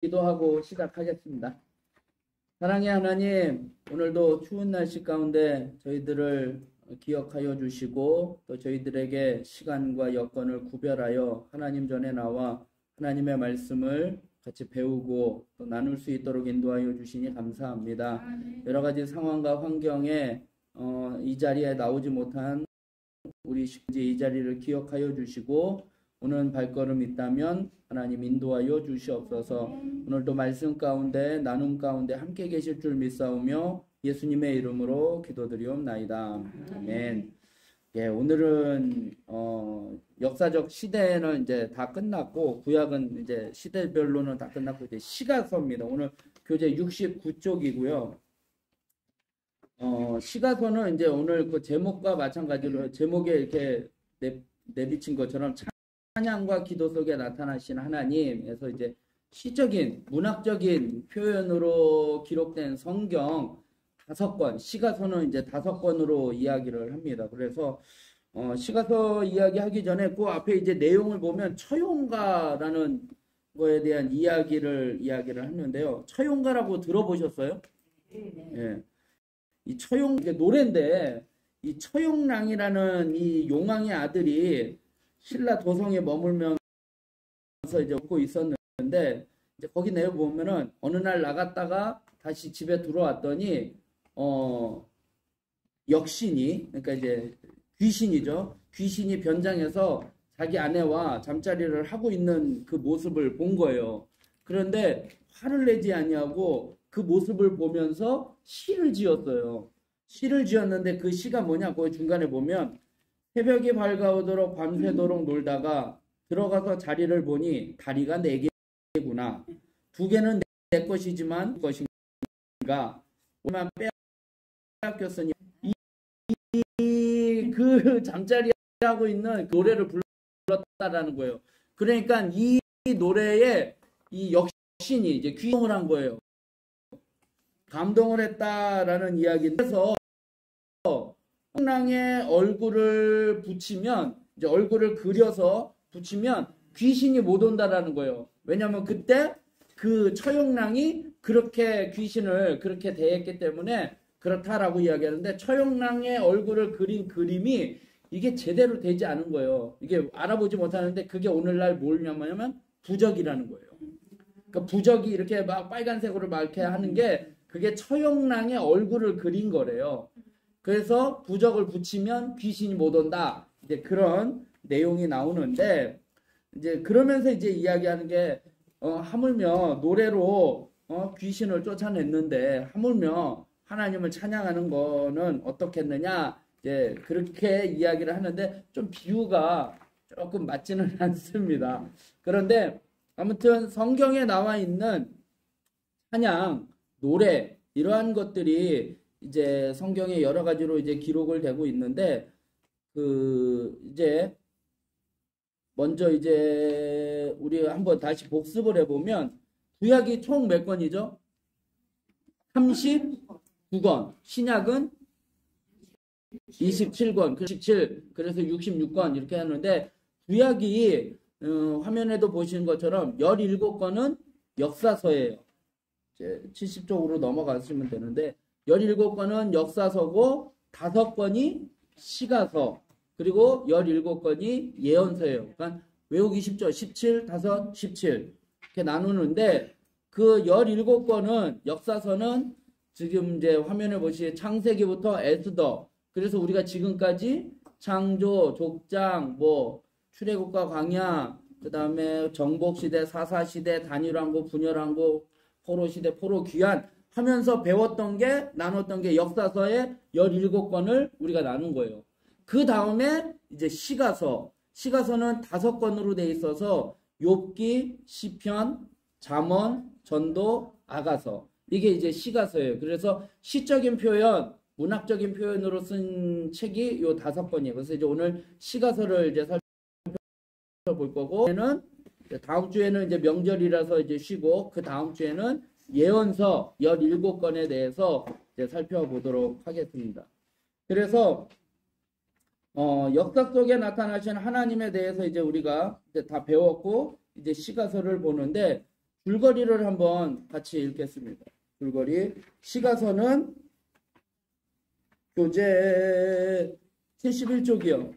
기도하고 시작하겠습니다. 사랑의 하나님, 오늘도 추운 날씨 가운데 저희들을 기억하여 주시고 또 저희들에게 시간과 여건을 구별하여 하나님 전에 나와 하나님의 말씀을 같이 배우고 또 나눌 수 있도록 인도하여 주시니 감사합니다. 여러 가지 상황과 환경에 이 자리에 나오지 못한 우리 이 자리를 기억하여 주시고 오는 발걸음 있다면 하나님 인도하여 주시옵소서. 오늘도 말씀 가운데 나눔 가운데 함께 계실 줄 믿사오며 예수님의 이름으로 기도드리옵나이다. 아멘. 예, 오늘은 역사적 시대는 이제 다 끝났고 구약은 이제 시대별로는 다 끝났고 이제 시가서입니다. 오늘 교재 69쪽이고요. 시가서는 이제 오늘 그 제목과 마찬가지로 제목에 이렇게 내비친 것처럼 찬양과 기도 속에 나타나신 하나님에서 이제 시적인 문학적인 표현으로 기록된 성경 5권, 시가서는 이제 5권으로 이야기를 합니다. 그래서 시가서 이야기하기 전에 그 앞에 이제 내용을 보면 처용가라는 거에 대한 이야기를 하는데요. 처용가라고 들어보셨어요? 네. 예. 이 처용 이게 노래인데 이 처용랑이라는 이 용왕의 아들이 신라 도성에 머물면서 이제 먹고 있었는데 이제 거기 내용 보면은 어느 날 나갔다가 다시 집에 들어왔더니 역신이 그러니까 이제 귀신이죠. 귀신이 변장해서 자기 아내와 잠자리를 하고 있는 그 모습을 본 거예요. 그런데 화를 내지 아니하고 그 모습을 보면서 시를 지었어요. 시를 지었는데 그 시가 뭐냐? 거기 중간에 보면 새벽이 밝아오도록 밤새도록 놀다가 들어가서 자리를 보니 다리가 4개구나. 2개는 내 것이지만 것인가? 오만 빼앗겼으니 그 잠자리 하고 있는 그 노래를 불렀다라는 거예요. 그러니까 이 노래에 이 역신이 이제 귀용을 한 거예요. 감동을 했다라는 이야기인데 그래서 처용랑의 얼굴을 붙이면 이제 얼굴을 그려서 붙이면 귀신이 못 온다라는 거예요. 왜냐하면 그때 그 처용랑이 그렇게 귀신을 그렇게 대했기 때문에 그렇다라고 이야기하는데 처용랑의 얼굴을 그린 그림이 이게 제대로 되지 않은 거예요. 이게 알아보지 못하는데 그게 오늘날 뭐냐면 부적이라는 거예요. 그러니까 부적이 이렇게 막 빨간색으로 막 이렇게 하는 게 그게 처용랑의 얼굴을 그린 거래요. 그래서 부적을 붙이면 귀신이 못 온다. 이제 그런 내용이 나오는데 이제 그러면서 이제 이야기하는 게 하물며 노래로 귀신을 쫓아냈는데 하물며 하나님을 찬양하는 거는 어떻겠느냐. 이제 그렇게 이야기를 하는데 좀 비유가 조금 맞지는 않습니다. 그런데 아무튼 성경에 나와 있는 찬양, 노래 이러한 것들이 이제 성경에 여러 가지로 이제 기록을 되고 있는데 이제 먼저 이제 우리 한번 다시 복습을 해보면 구약이 총 몇 권이죠? 39권. 신약은 27권. 27. 그래서 66권 이렇게 하는데 구약이 화면에도 보시는 것처럼 17권은 역사서예요. 70쪽으로 넘어가시면 되는데 17권은 역사서고 5권이 시가서 그리고 17권이 예언서예요. 그러니까 외우기 쉽죠. 17, 5, 17 이렇게 나누는데 그 17권은 역사서는 지금 이제 화면에 보시면 창세기부터 에스더 그래서 우리가 지금까지 창조, 족장, 뭐 출애굽과 광야 그 다음에 정복시대, 사사시대, 단일왕국, 분열왕국 포로시대, 포로귀환 하면서 배웠던 게 나눴던 게 역사서의 17권을 우리가 나눈 거예요. 그 다음에 이제 시가서는 5권으로 돼 있어서 욥기, 시편, 잠언, 전도, 아가서 이게 이제 시가서예요. 그래서 시적인 표현, 문학적인 표현으로 쓴 책이 요 5권이에요. 그래서 이제 오늘 시가서를 이제 살펴볼 거고 다음 주에는 이제 명절이라서 이제 쉬고 그 다음 주에는 예언서 17권에 대해서 이제 살펴보도록 하겠습니다. 그래서 역사 속에 나타나신 하나님에 대해서 이제 우리가 이제 다 배웠고 이제 시가서를 보는데 줄거리를 한번 같이 읽겠습니다. 줄거리. 시가서는 교재 71쪽이요.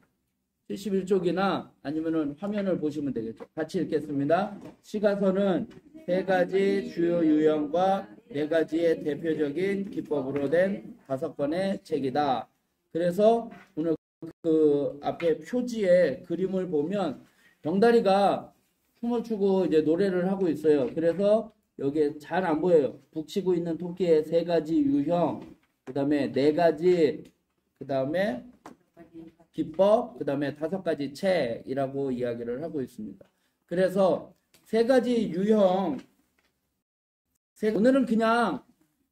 71쪽이나 아니면은 화면을 보시면 되겠죠. 같이 읽겠습니다. 시가서는 세 가지 주요 유형과 네 가지의 대표적인 기법으로 된 5권의 책이다. 그래서 오늘 그 앞에 표지에 그림을 보면 병다리가 춤을 추고 이제 노래를 하고 있어요. 그래서 여기에 잘 안 보여요. 북치고 있는 토끼의 세 가지 유형, 그 다음에 네 가지, 그 다음에 기법, 그 다음에 5가지 책이라고 이야기를 하고 있습니다. 그래서 세 가지 유형, 오늘은 그냥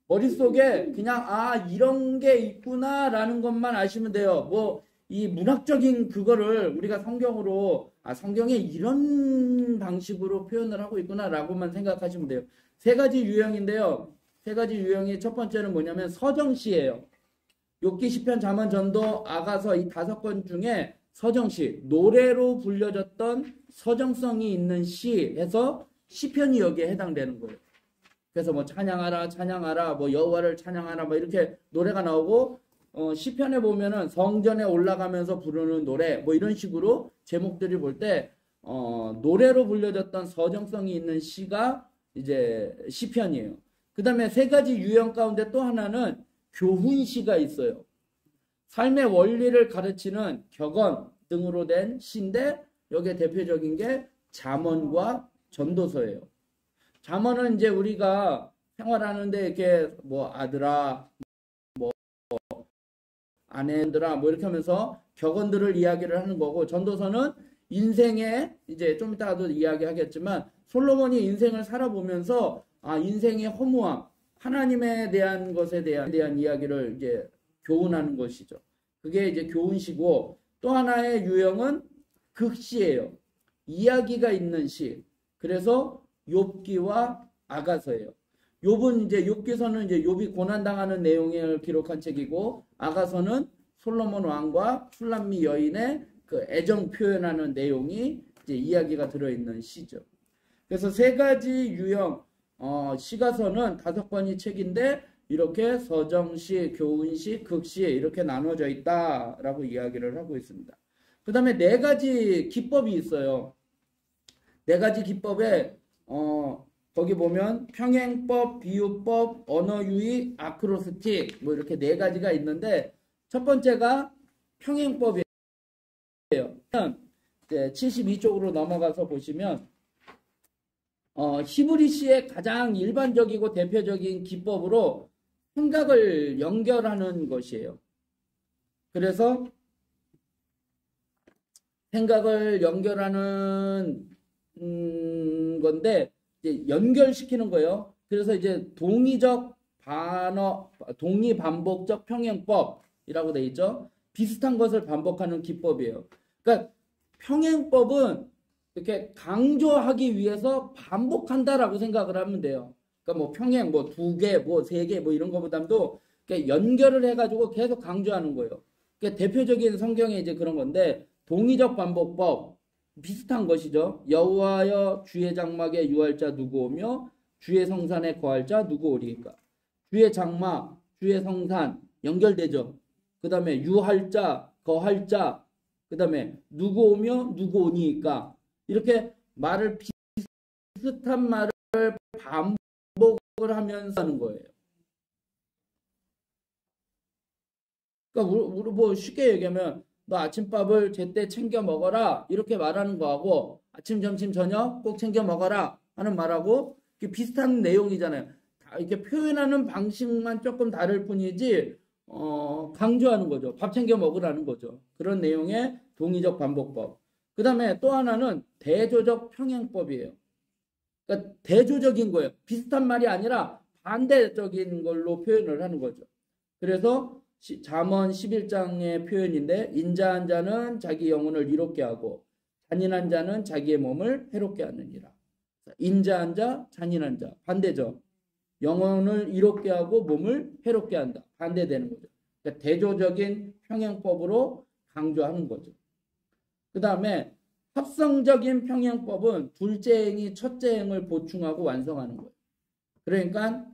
머릿속에 그냥 이런 게 있구나 라는 것만 아시면 돼요. 뭐 이 문학적인 그거를 우리가 성경으로 성경에 이런 방식으로 표현을 하고 있구나 라고만 생각하시면 돼요. 세 가지 유형인데요. 세 가지 유형이 첫 번째는 뭐냐면 서정시예요. 욥기, 시편, 잠언, 전도, 아가서 이 5권 중에 서정시, 노래로 불려졌던 서정성이 있는 시에서 시편이 여기에 해당되는 거예요. 그래서 뭐 찬양하라, 찬양하라, 뭐 여호와를 찬양하라, 뭐 이렇게 노래가 나오고 시편에 보면은 성전에 올라가면서 부르는 노래, 뭐 이런 식으로 제목들이 볼 때 노래로 불려졌던 서정성이 있는 시가 이제 시편이에요. 그 다음에 세 가지 유형 가운데 또 하나는 교훈시가 있어요. 삶의 원리를 가르치는 격언 등으로 된 시인데 여기에 대표적인 게 잠언과 전도서예요. 잠언은 이제 우리가 생활하는데 이렇게 뭐 아들아, 뭐 아내들아, 뭐 이렇게 하면서 격언들을 이야기를 하는 거고, 전도서는 인생에 이제 좀 이따가도 이야기하겠지만 솔로몬이 인생을 살아보면서 인생의 허무함, 하나님에 대한 것에 대한 이야기를 이제 교훈하는 것이죠. 그게 이제 교훈시고, 또 하나의 유형은 극시예요. 이야기가 있는 시. 그래서 욥기와 아가서예요. 욥은 이제 욥기서는 이제 욥이 고난 당하는 내용을 기록한 책이고, 아가서는 솔로몬 왕과 술람미 여인의 그 애정 표현하는 내용이 이제 이야기가 들어있는 시죠. 그래서 세 가지 유형 시가서는 5권이 책인데 이렇게 서정시, 교훈시, 극시 이렇게 나눠져 있다라고 이야기를 하고 있습니다. 그 다음에 네 가지 기법이 있어요. 네 가지 기법에 거기 보면 평행법, 비유법, 언어유의, 아크로스틱 뭐 이렇게 네 가지가 있는데 첫 번째가 평행법이에요. 72쪽으로 넘어가서 보시면 히브리시의 가장 일반적이고 대표적인 기법으로 생각을 연결하는 것이에요. 그래서 생각을 연결하는 건데 이제 연결시키는 거예요. 그래서 이제 동의적 동의 반복적 평행법이라고 돼 있죠. 비슷한 것을 반복하는 기법이에요. 그러니까 평행법은 이렇게 강조하기 위해서 반복한다라고 생각을 하면 돼요. 그러니까 뭐 평행, 뭐 2개, 뭐 3개, 뭐 이런 것보다도 연결을 해가지고 계속 강조하는 거예요. 그러니까 대표적인 성경에 이제 그런 건데 동의적 반복법 비슷한 것이죠. 여호와여 주의 장막에 유할 자 누구 오며 주의 성산에 거할 자 누구 오리까. 주의 장막, 주의 성산 연결되죠. 그 다음에 유할 자, 거할 자, 그 다음에 누구 오며 누구 오니까 이렇게 말을 비슷한 말을 반복을 하면서 하는 거예요. 그러니까 우리 뭐 쉽게 얘기하면 너 아침밥을 제때 챙겨 먹어라 이렇게 말하는 거하고 아침, 점심, 저녁 꼭 챙겨 먹어라 하는 말하고 비슷한 내용이잖아요. 이렇게 표현하는 방식만 조금 다를 뿐이지 강조하는 거죠. 밥 챙겨 먹으라는 거죠. 그런 내용의 동의적 반복법. 그 다음에 또 하나는 대조적 평행법이에요. 그러니까 대조적인 거예요. 비슷한 말이 아니라 반대적인 걸로 표현을 하는 거죠. 그래서 잠언 11장의 표현인데 인자한 자는 자기 영혼을 이롭게 하고 잔인한 자는 자기의 몸을 해롭게 하느니라. 인자한 자, 잔인한 자 반대죠. 영혼을 이롭게 하고 몸을 해롭게 한다. 반대되는 거죠. 그러니까 대조적인 평행법으로 강조하는 거죠. 그 다음에 합성적인 평행법은 둘째 행이 첫째 행을 보충하고 완성하는 거예요. 그러니까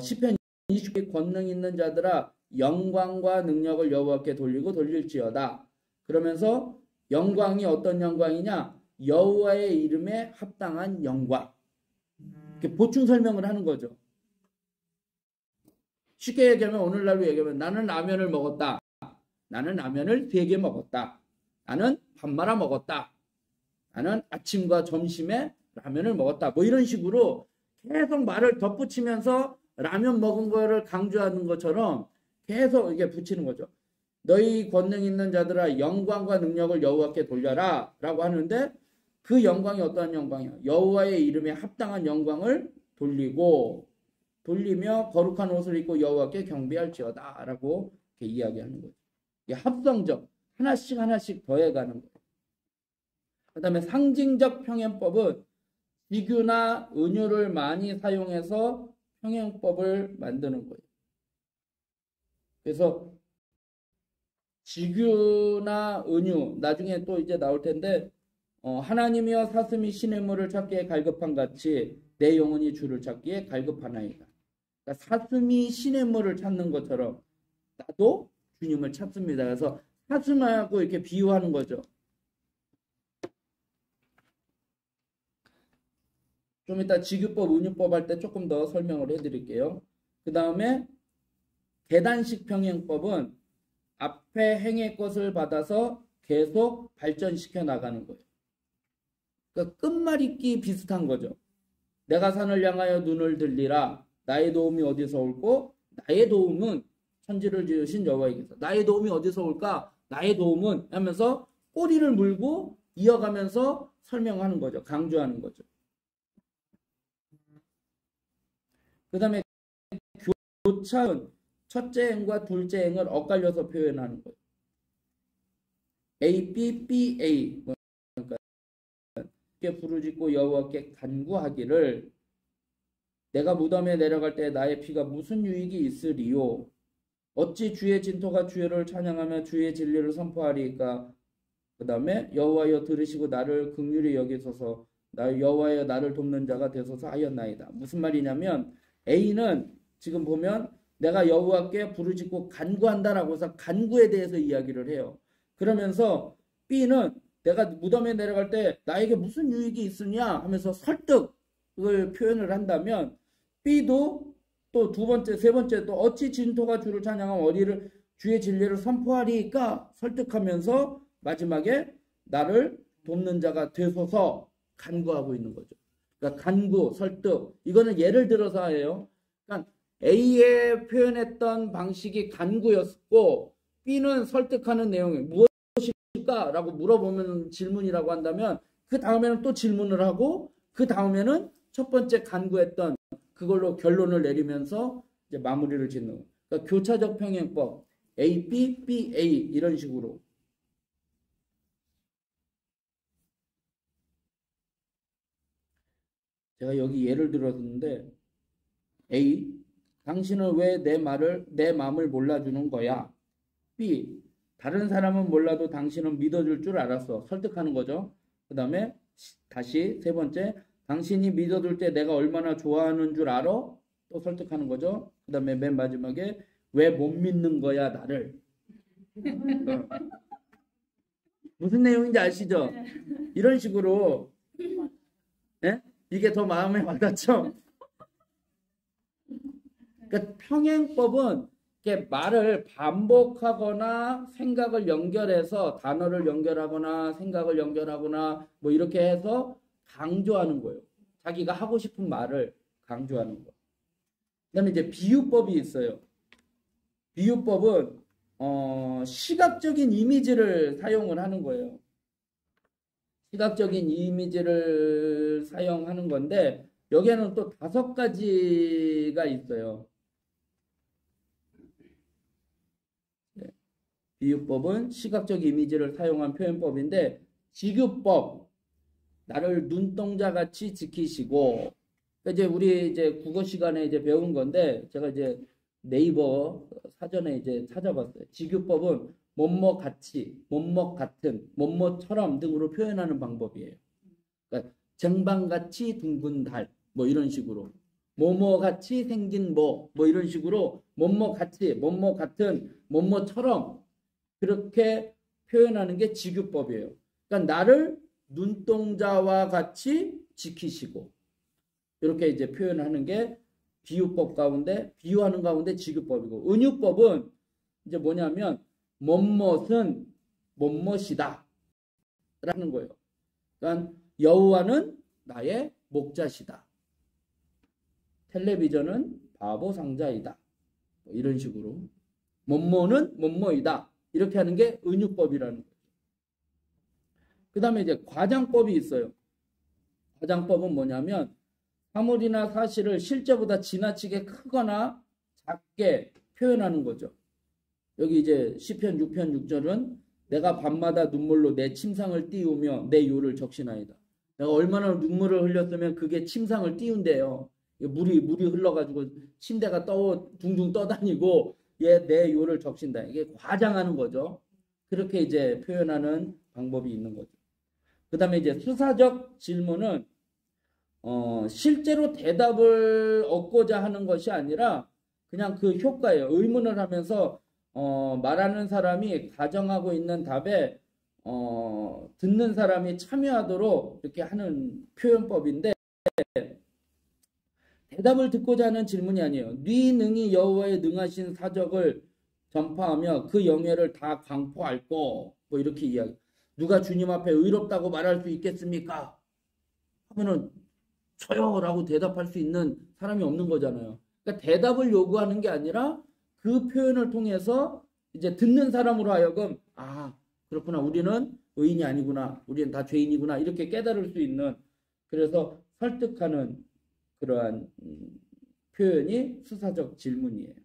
시편 20편 권능 있는 자들아 영광과 능력을 여호와께 돌리고 돌릴지어다. 그러면서 영광이 어떤 영광이냐? 여호와의 이름에 합당한 영광. 이렇게 보충 설명을 하는 거죠. 쉽게 얘기하면 오늘날로 얘기하면 나는 라면을 먹었다. 나는 라면을 3개 먹었다. 나는 밥 말아 먹었다. 나는 아침과 점심에 라면을 먹었다. 뭐 이런 식으로 계속 말을 덧붙이면서 라면 먹은 거를 강조하는 것처럼 계속 이게 붙이는 거죠. 너희 권능 있는 자들아 영광과 능력을 여호와께 돌려라 라고 하는데 그 영광이 어떠한 영광이야? 여호와의 이름에 합당한 영광을 돌리며 거룩한 옷을 입고 여호와께 경배할지어다 라고 이렇게 이야기하는 거죠. 이게 합성적 하나씩 더해가는 거예요. 그 다음에 상징적 평행법은 비규나 은유를 많이 사용해서 평행법을 만드는 거예요. 그래서 지규나 은유 나중에 또 이제 나올 텐데 하나님이여 사슴이 시냇물을 찾기에 갈급한 같이 내 영혼이 주를 찾기에 갈급하나이다. 그러니까 사슴이 시냇물을 찾는 것처럼 나도 주님을 찾습니다. 그래서 사슴하고 이렇게 비유하는 거죠. 좀 이따 지규법, 은유법 할 때 조금 더 설명을 해드릴게요. 그 다음에 계단식 평행법은 앞에 행의 것을 받아서 계속 발전시켜 나가는 거예요. 그러니까 끝말잇기 비슷한 거죠. 내가 산을 향하여 눈을 들리라. 나의 도움이 어디서 올고 나의 도움은 천지를 지으신 여호와에게서. 나의 도움이 어디서 올까? 나의 도움은 하면서 꼬리를 물고 이어가면서 설명하는 거죠. 강조하는 거죠. 그 다음에 교차은 첫째 행과 둘째 행을 엇갈려서 표현하는 거예요. A, B, B, A. 그러니까 부르짖고 여호와께 간구하기를 내가 무덤에 내려갈 때 나의 피가 무슨 유익이 있으리요? 어찌 주의 진토가 주의를 찬양하며 주의 진리를 선포하리까? 그 다음에 여호와여 들으시고 나를 긍휼히 여기소서. 여호와여 나를 돕는 자가 되소서 하였나이다. 무슨 말이냐면 A는 지금 보면 내가 여호와께 부르짖고 간구한다라고 해서 간구에 대해서 이야기를 해요. 그러면서 B는 내가 무덤에 내려갈 때 나에게 무슨 유익이 있으냐 하면서 설득을 표현을 한다면 B도 또 두 번째, 세 번째 또 어찌 진토가 주를 찬양하면 어디를 주의 진리를 선포하리까 설득하면서 마지막에 나를 돕는 자가 되소서 간구하고 있는 거죠. 그러니까 간구, 설득 이거는 예를 들어서 해요. 그러니까 A에 표현했던 방식이 간구였고 B는 설득하는 내용이 무엇일까? 라고 물어보면 질문이라고 한다면 그 다음에는 또 질문을 하고 그 다음에는 첫 번째 간구했던 그걸로 결론을 내리면서 이제 마무리를 짓는 거예요. 그러니까 교차적 평행법 A, B, B, A 이런 식으로 제가 여기 예를 들었는데 A 당신은 왜 내 마음을 몰라주는 거야? B 다른 사람은 몰라도 당신은 믿어줄 줄 알았어. 설득하는 거죠. 그 다음에 다시 세 번째 당신이 믿어줄 때 내가 얼마나 좋아하는 줄 알아? 또 설득하는 거죠. 그 다음에 맨 마지막에 왜 못 믿는 거야 나를? 무슨 내용인지 아시죠? 이런 식으로 네? 이게 더 마음에 와닿죠? 그러니까 평행법은 이렇게 말을 반복하거나 생각을 연결해서 단어를 연결하거나 생각을 연결하거나 뭐 이렇게 해서 강조하는 거예요. 자기가 하고 싶은 말을 강조하는 거. 그다음에 이제 비유법이 있어요. 비유법은 시각적인 이미지를 사용을 하는 거예요. 시각적인 이미지를 사용하는 건데 여기에는 또 5가지가 있어요. 비유법은 시각적 이미지를 사용한 표현법인데 지규법 나를 눈동자같이 지키시고 이제 우리 이제 국어 시간에 이제 배운 건데 제가 이제 네이버 사전에 이제 찾아봤어요. 지규법은 뭐뭐 같이, 뭐뭐 같은, 뭐뭐처럼 등으로 표현하는 방법이에요. 그러니까 쟁반같이 둥근 달, 뭐 이런 식으로. 뭐뭐같이 생긴 뭐 이런 식으로 뭐뭐같이, 뭐뭐 같은, 뭐뭐처럼 그렇게 표현하는 게 지규법이에요. 그러니까 나를 눈동자와 같이 지키시고 이렇게 이제 표현하는 게 비유법 가운데, 비유하는 가운데 지규법이고, 은유법은 이제 뭐냐면 뭐뭇은 뭐뭇이다 라는 거예요. 그러니까 여호와는 나의 목자시다. 텔레비전은 바보 상자이다. 뭐 이런 식으로 뭐뭐는 뭐뭐이다. 이렇게 하는 게 은유법이라는 거죠. 그 다음에 이제 과장법이 있어요. 과장법은 뭐냐면 사물이나 사실을 실제보다 지나치게 크거나 작게 표현하는 거죠. 여기 이제 시편 6편 6절은 내가 밤마다 눈물로 내 침상을 띄우며 내 요를 적시나이다. 내가 얼마나 눈물을 흘렸으면 그게 침상을 띄운대요. 물이 흘러가지고 침대가 둥둥 떠다니고 내 요를 적신다. 이게 과장하는 거죠. 그렇게 이제 표현하는 방법이 있는 거죠. 그 다음에 이제 수사적 질문은 실제로 대답을 얻고자 하는 것이 아니라 그냥 그 효과예요. 의문을 하면서 말하는 사람이 가정하고 있는 답에 듣는 사람이 참여하도록 이렇게 하는 표현법인데, 대답을 듣고자 하는 질문이 아니에요. 네 능히 여호와의 능하신 사적을 전파하며 그 영예를 다 광포할꼬, 뭐 이렇게 이야기. 누가 주님 앞에 의롭다고 말할 수 있겠습니까? 하면은 저요라고 대답할 수 있는 사람이 없는 거잖아요. 그러니까 대답을 요구하는 게 아니라 그 표현을 통해서 이제 듣는 사람으로 하여금 그렇구나, 우리는 의인이 아니구나, 우리는 다 죄인이구나, 이렇게 깨달을 수 있는, 그래서 설득하는 그러한 표현이 수사적 질문이에요.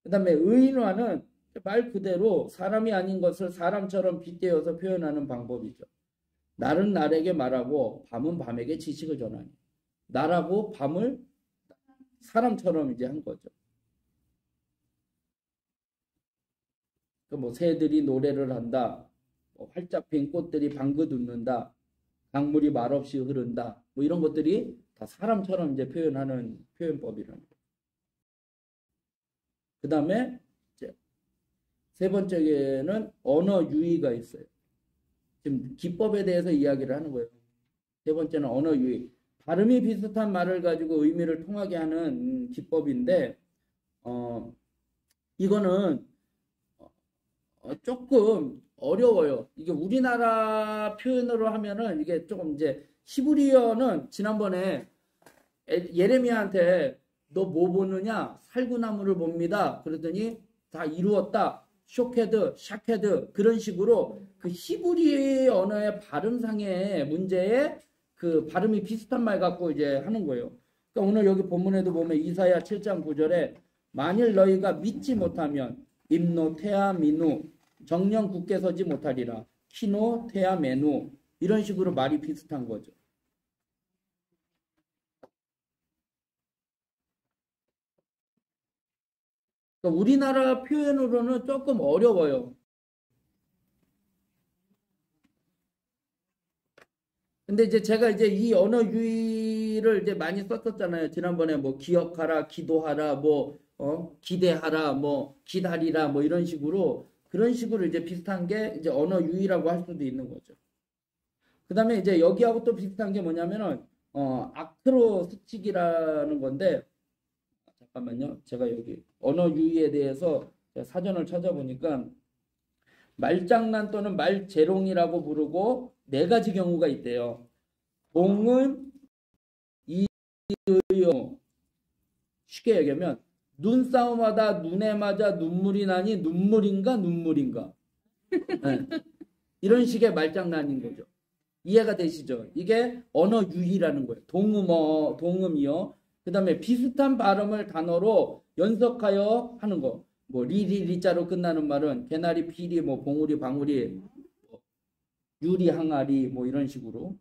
그 다음에 의인화는 말 그대로 사람이 아닌 것을 사람처럼 빗대어서 표현하는 방법이죠. 날은 날에게 말하고 밤은 밤에게 지식을 전하니, 날하고 밤을 사람처럼 이제 한 거죠. 뭐 새들이 노래를 한다, 활짝 핀 꽃들이 방긋 웃는다, 강물이 말없이 흐른다, 뭐 이런 것들이 다 사람처럼 이제 표현하는 표현법이라는 거예요. 그 다음에 세 번째는 언어 유희가 있어요. 지금 기법에 대해서 이야기를 하는 거예요. 세 번째는 언어 유희. 발음이 비슷한 말을 가지고 의미를 통하게 하는 기법인데, 이거는 조금 어려워요. 이게 우리나라 표현으로 하면은 이게 조금 이제 히브리어는 지난번에 예레미야한테 너 뭐 보느냐? 살구나무를 봅니다. 그랬더니 다 이루었다. 쇼케드, 샤케드, 그런 식으로 그 히브리 언어의 발음상의 문제에 그 발음이 비슷한 말 갖고 이제 하는 거예요. 그러니까 오늘 여기 본문에도 보면 이사야 7장 9절에 만일 너희가 믿지 못하면 임노 테아 미누 정령 굳게 서지 못하리라 키노 테아 메누, 이런 식으로 말이 비슷한 거죠. 그러니까 우리나라 표현으로는 조금 어려워요. 근데 이제 제가 이제 이 언어 유희를 이제 많이 썼었잖아요. 지난번에 뭐 기억하라, 기도하라, 뭐 기대하라, 뭐 기다리라, 뭐 이런 식으로, 그런 식으로 이제 비슷한 게 이제 언어 유희라고 할 수도 있는 거죠. 그 다음에 이제 여기하고 또 비슷한 게 뭐냐면은 아크로스틱이라는 건데, 잠깐만요. 제가 여기 언어 유희에 대해서 사전을 찾아보니까 말장난 또는 말재롱이라고 부르고 네 가지 경우가 있대요. 동음, 이의, 쉽게 얘기하면 눈싸움하다 눈에 맞아 눈물이 나니 눈물인가 눈물인가 네. 이런 식의 말장난인 거죠. 이해가 되시죠? 이게 언어 유희라는 거예요. 동음이요. 그 다음에 비슷한 발음을 단어로 연속하여 하는 거. 뭐 리리리자로 끝나는 말은 개나리, 피리, 뭐 봉우리, 방우리, 유리, 항아리, 뭐 이런 식으로.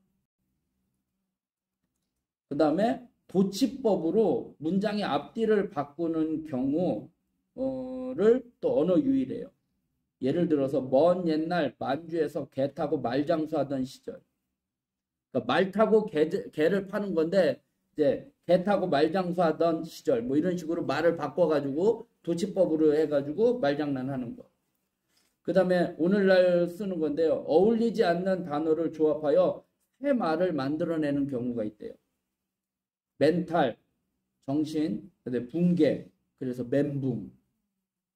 그 다음에 도치법으로 문장의 앞뒤를 바꾸는 경우를 또 언어 유희래요. 예를 들어서 먼 옛날 만주에서 개 타고 말 장수하던 시절. 그러니까 말 타고 개를 파는 건데 이제 개 타고 말 장수하던 시절 뭐 이런 식으로 말을 바꿔가지고 도치법으로 해가지고 말장난하는 거. 그 다음에 오늘날 쓰는 건데요. 어울리지 않는 단어를 조합하여 새 말을 만들어내는 경우가 있대요. 멘탈, 정신, 그다음에 붕괴, 그래서 멘붕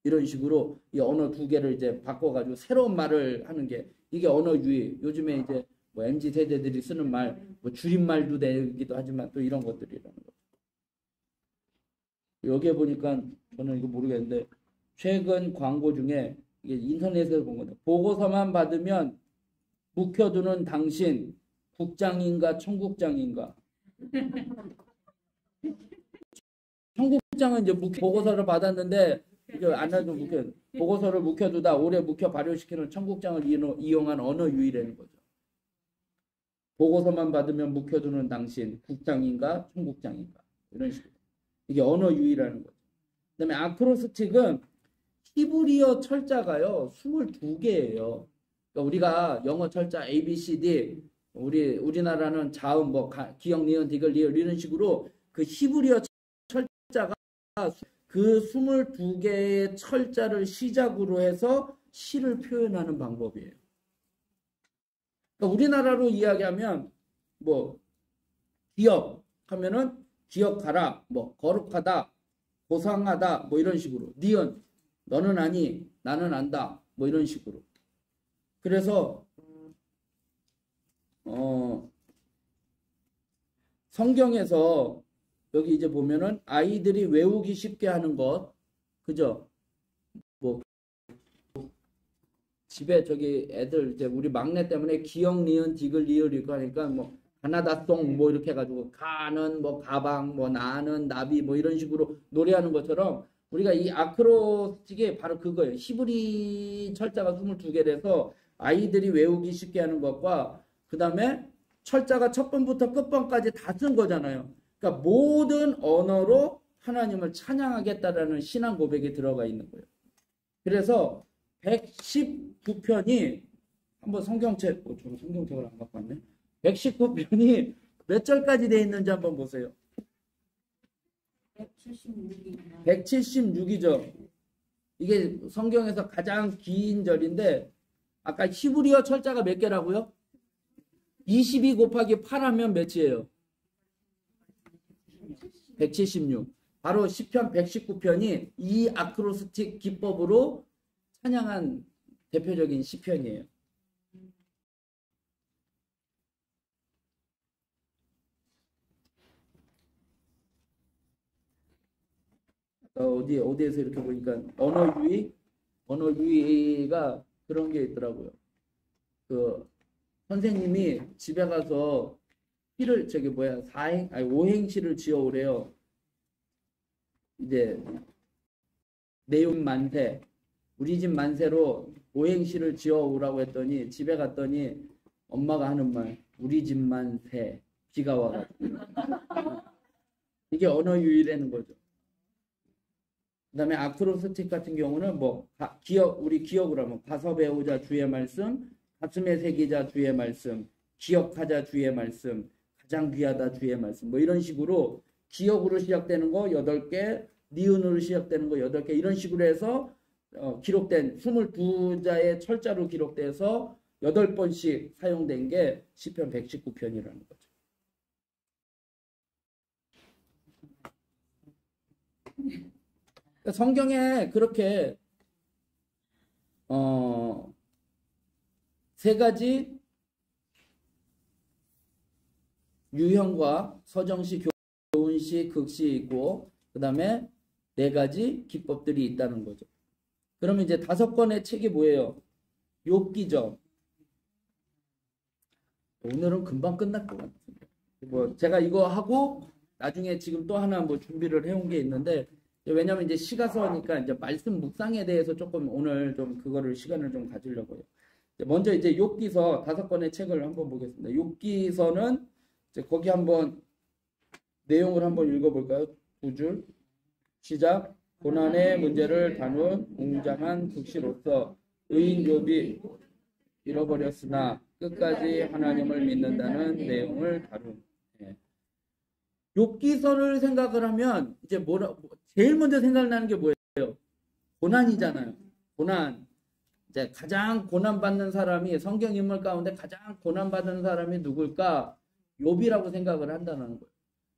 이런 식으로 이 언어 두 개를 이제 바꿔가지고 새로운 말을 하는 게 이게 언어 유희. 요즘에 이제 뭐 MZ 세대들이 쓰는 말, 뭐 줄임말도 되기도 하지만 또 이런 것들이라는 거죠. 여기에 보니까 저는 이거 모르겠는데 최근 광고 중에 이게 인터넷에서 본 건데 보고서만 받으면 묵혀두는 당신 국장인가 청국장인가? 청국장은 이제 보고서를 받았는데 이제 안 나도 보고서를 묵혀두다 오래 묵혀 발효시키는 청국장을 이용한 언어 유희라는 거죠. 보고서만 받으면 묵혀두는 당신 국장인가 청국장인가 이런 식으로 이게 언어 유희라는 거죠. 그다음에 아크로스틱은 히브리어 철자가요 22개예요. 그러니까 우리가 영어 철자 A, B, C, D 우리나라는 자음 뭐 기역, 니은, 디귿, 리을 이런 식으로 그 히브리어 철자가 그 22개의 철자를 시작으로 해서 시를 표현하는 방법이에요. 그러니까 우리나라로 이야기하면 뭐 기억 하면은 기억하라, 뭐 거룩하다, 고상하다, 뭐 이런 식으로. 니은 너는 아니, 나는 안다, 뭐 이런 식으로. 그래서 성경에서 여기 이제 보면은 아이들이 외우기 쉽게 하는 것, 그죠? 뭐 집에 저기 애들 이제 우리 막내 때문에 기역, 니은, 디귿, 리을 이거 하니까 뭐 가나다송 뭐 이렇게 해가지고 가는 뭐 가방 뭐 나는 나비 뭐 이런 식으로 노래하는 것처럼 우리가 이 아크로스틱이 바로 그거예요. 히브리 철자가 22개라서 아이들이 외우기 쉽게 하는 것과 그 다음에 철자가 첫 번부터 끝번까지 다 쓴 거잖아요. 그러니까 모든 언어로 하나님을 찬양하겠다라는 신앙 고백이 들어가 있는 거예요. 그래서 119편이 한번 성경책, 저는 성경책을 안 갖고 왔네. 119편이 몇 절까지 돼 있는지 한번 보세요. 176이죠. 이게 성경에서 가장 긴 절인데 아까 히브리어 철자가 몇 개라고요? 22 곱하기 8 하면 몇이에요? 176. 바로 시편 119편이 이 아크로스틱 기법으로 찬양한 대표적인 시편이에요. 어디에서 이렇게 보니까 언어 유희가 그런 게 있더라고요. 그 선생님이 집에 가서 시를 오행시를 지어오래요. 이제 내용 만세, 우리 집 만세로 오행시를 지어오라고 했더니 집에 갔더니 엄마가 하는 말, 우리 집 만세, 비가 와가지고 이게 언어 유희라는 거죠. 그 다음에 아크로스틱 같은 경우는 뭐 우리 기억을 하면 가서 배우자 주의 말씀, 가슴에 새기자 주의 말씀, 기억하자 주의 말씀, 가장 귀하다 주의 말씀 뭐 이런 식으로 기억으로 시작되는 거 8개, 니은으로 시작되는 거 8개 이런 식으로 해서 기록된 22자의 철자로 기록돼서 8번씩 사용된 게 시편 119편이라는 거죠. 성경에 그렇게 세 가지 유형과 서정시, 교훈시, 극시 있고 그 다음에 4가지 기법들이 있다는 거죠. 그러면 이제 5권의 책이 뭐예요? 욥기죠. 오늘은 금방 끝날 것 같습니다. 뭐 제가 이거 하고 나중에 지금 또 하나 뭐 준비를 해온 게 있는데 왜냐면 이제 시가서니까 이제 말씀 묵상에 대해서 조금 오늘 좀 그거를 시간을 좀 가지려고요. 먼저 이제 욥기서 5권의 책을 한번 보겠습니다. 욥기서는 이제 거기 한번 내용을 한번 읽어볼까요? 2줄 시작. 고난의 문제를 다룬 웅장한 극시로서 의인 욥이 잃어버렸으나 끝까지 하나님을 믿는다는 내용을 다룬. 예. 욥기서를 생각을 하면 이제 제일 먼저 생각나는 게 뭐예요? 고난이잖아요. 고난. 이제 가장 고난받는 사람이 성경 인물 가운데 가장 고난받는 사람이 누굴까? 욥이라고 생각을 한다는 거예요.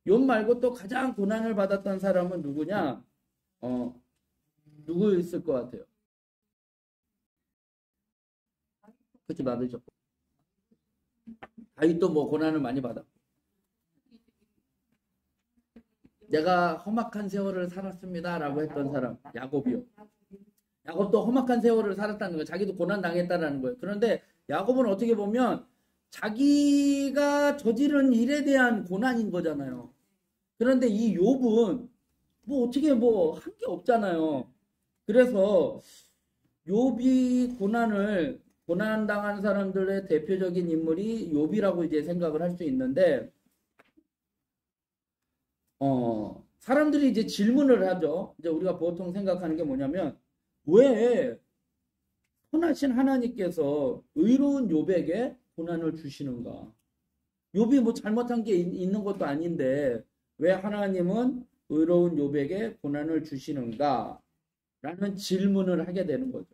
욥 말고 또 가장 고난을 받았던 사람은 누구냐? 누구 있을 것 같아요? 그렇지 맞으죠. 다윗도 뭐 고난을 많이 받았고. 내가 험악한 세월을 살았습니다라고 했던 사람 야곱이요. 야곱도 험악한 세월을 살았다는 거예요. 자기도 고난 당했다라는 거예요. 그런데 야곱은 어떻게 보면 자기가 저지른 일에 대한 고난인 거잖아요. 그런데 이 욥은 뭐 어떻게 뭐 한 게 없잖아요. 그래서 욥이 고난당한 사람들의 대표적인 인물이 욥이라고 이제 생각을 할 수 있는데 사람들이 이제 질문을 하죠. 이제 우리가 보통 생각하는 게 뭐냐면 왜 선하신 하나님께서 의로운 욥에게 고난을 주시는가? 욥이 뭐 잘못한 게 있는 것도 아닌데 왜 하나님은 의로운 욥에게 고난을 주시는가? 라는 질문을 하게 되는 거죠.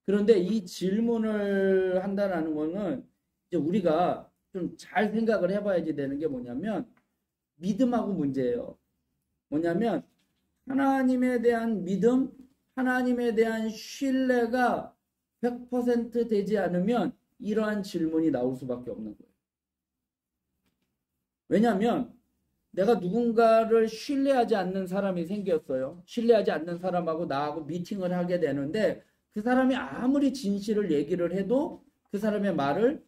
그런데 이 질문을 한다라는 거는 이제 우리가 좀 잘 생각을 해봐야지 되는 게 뭐냐면 믿음하고 문제예요. 뭐냐면 하나님에 대한 믿음, 하나님에 대한 신뢰가 100% 되지 않으면 이러한 질문이 나올 수밖에 없는 거예요. 왜냐하면 내가 누군가를 신뢰하지 않는 사람이 생겼어요. 신뢰하지 않는 사람하고 나하고 미팅을 하게 되는데 그 사람이 아무리 진실을 얘기를 해도 그 사람의 말을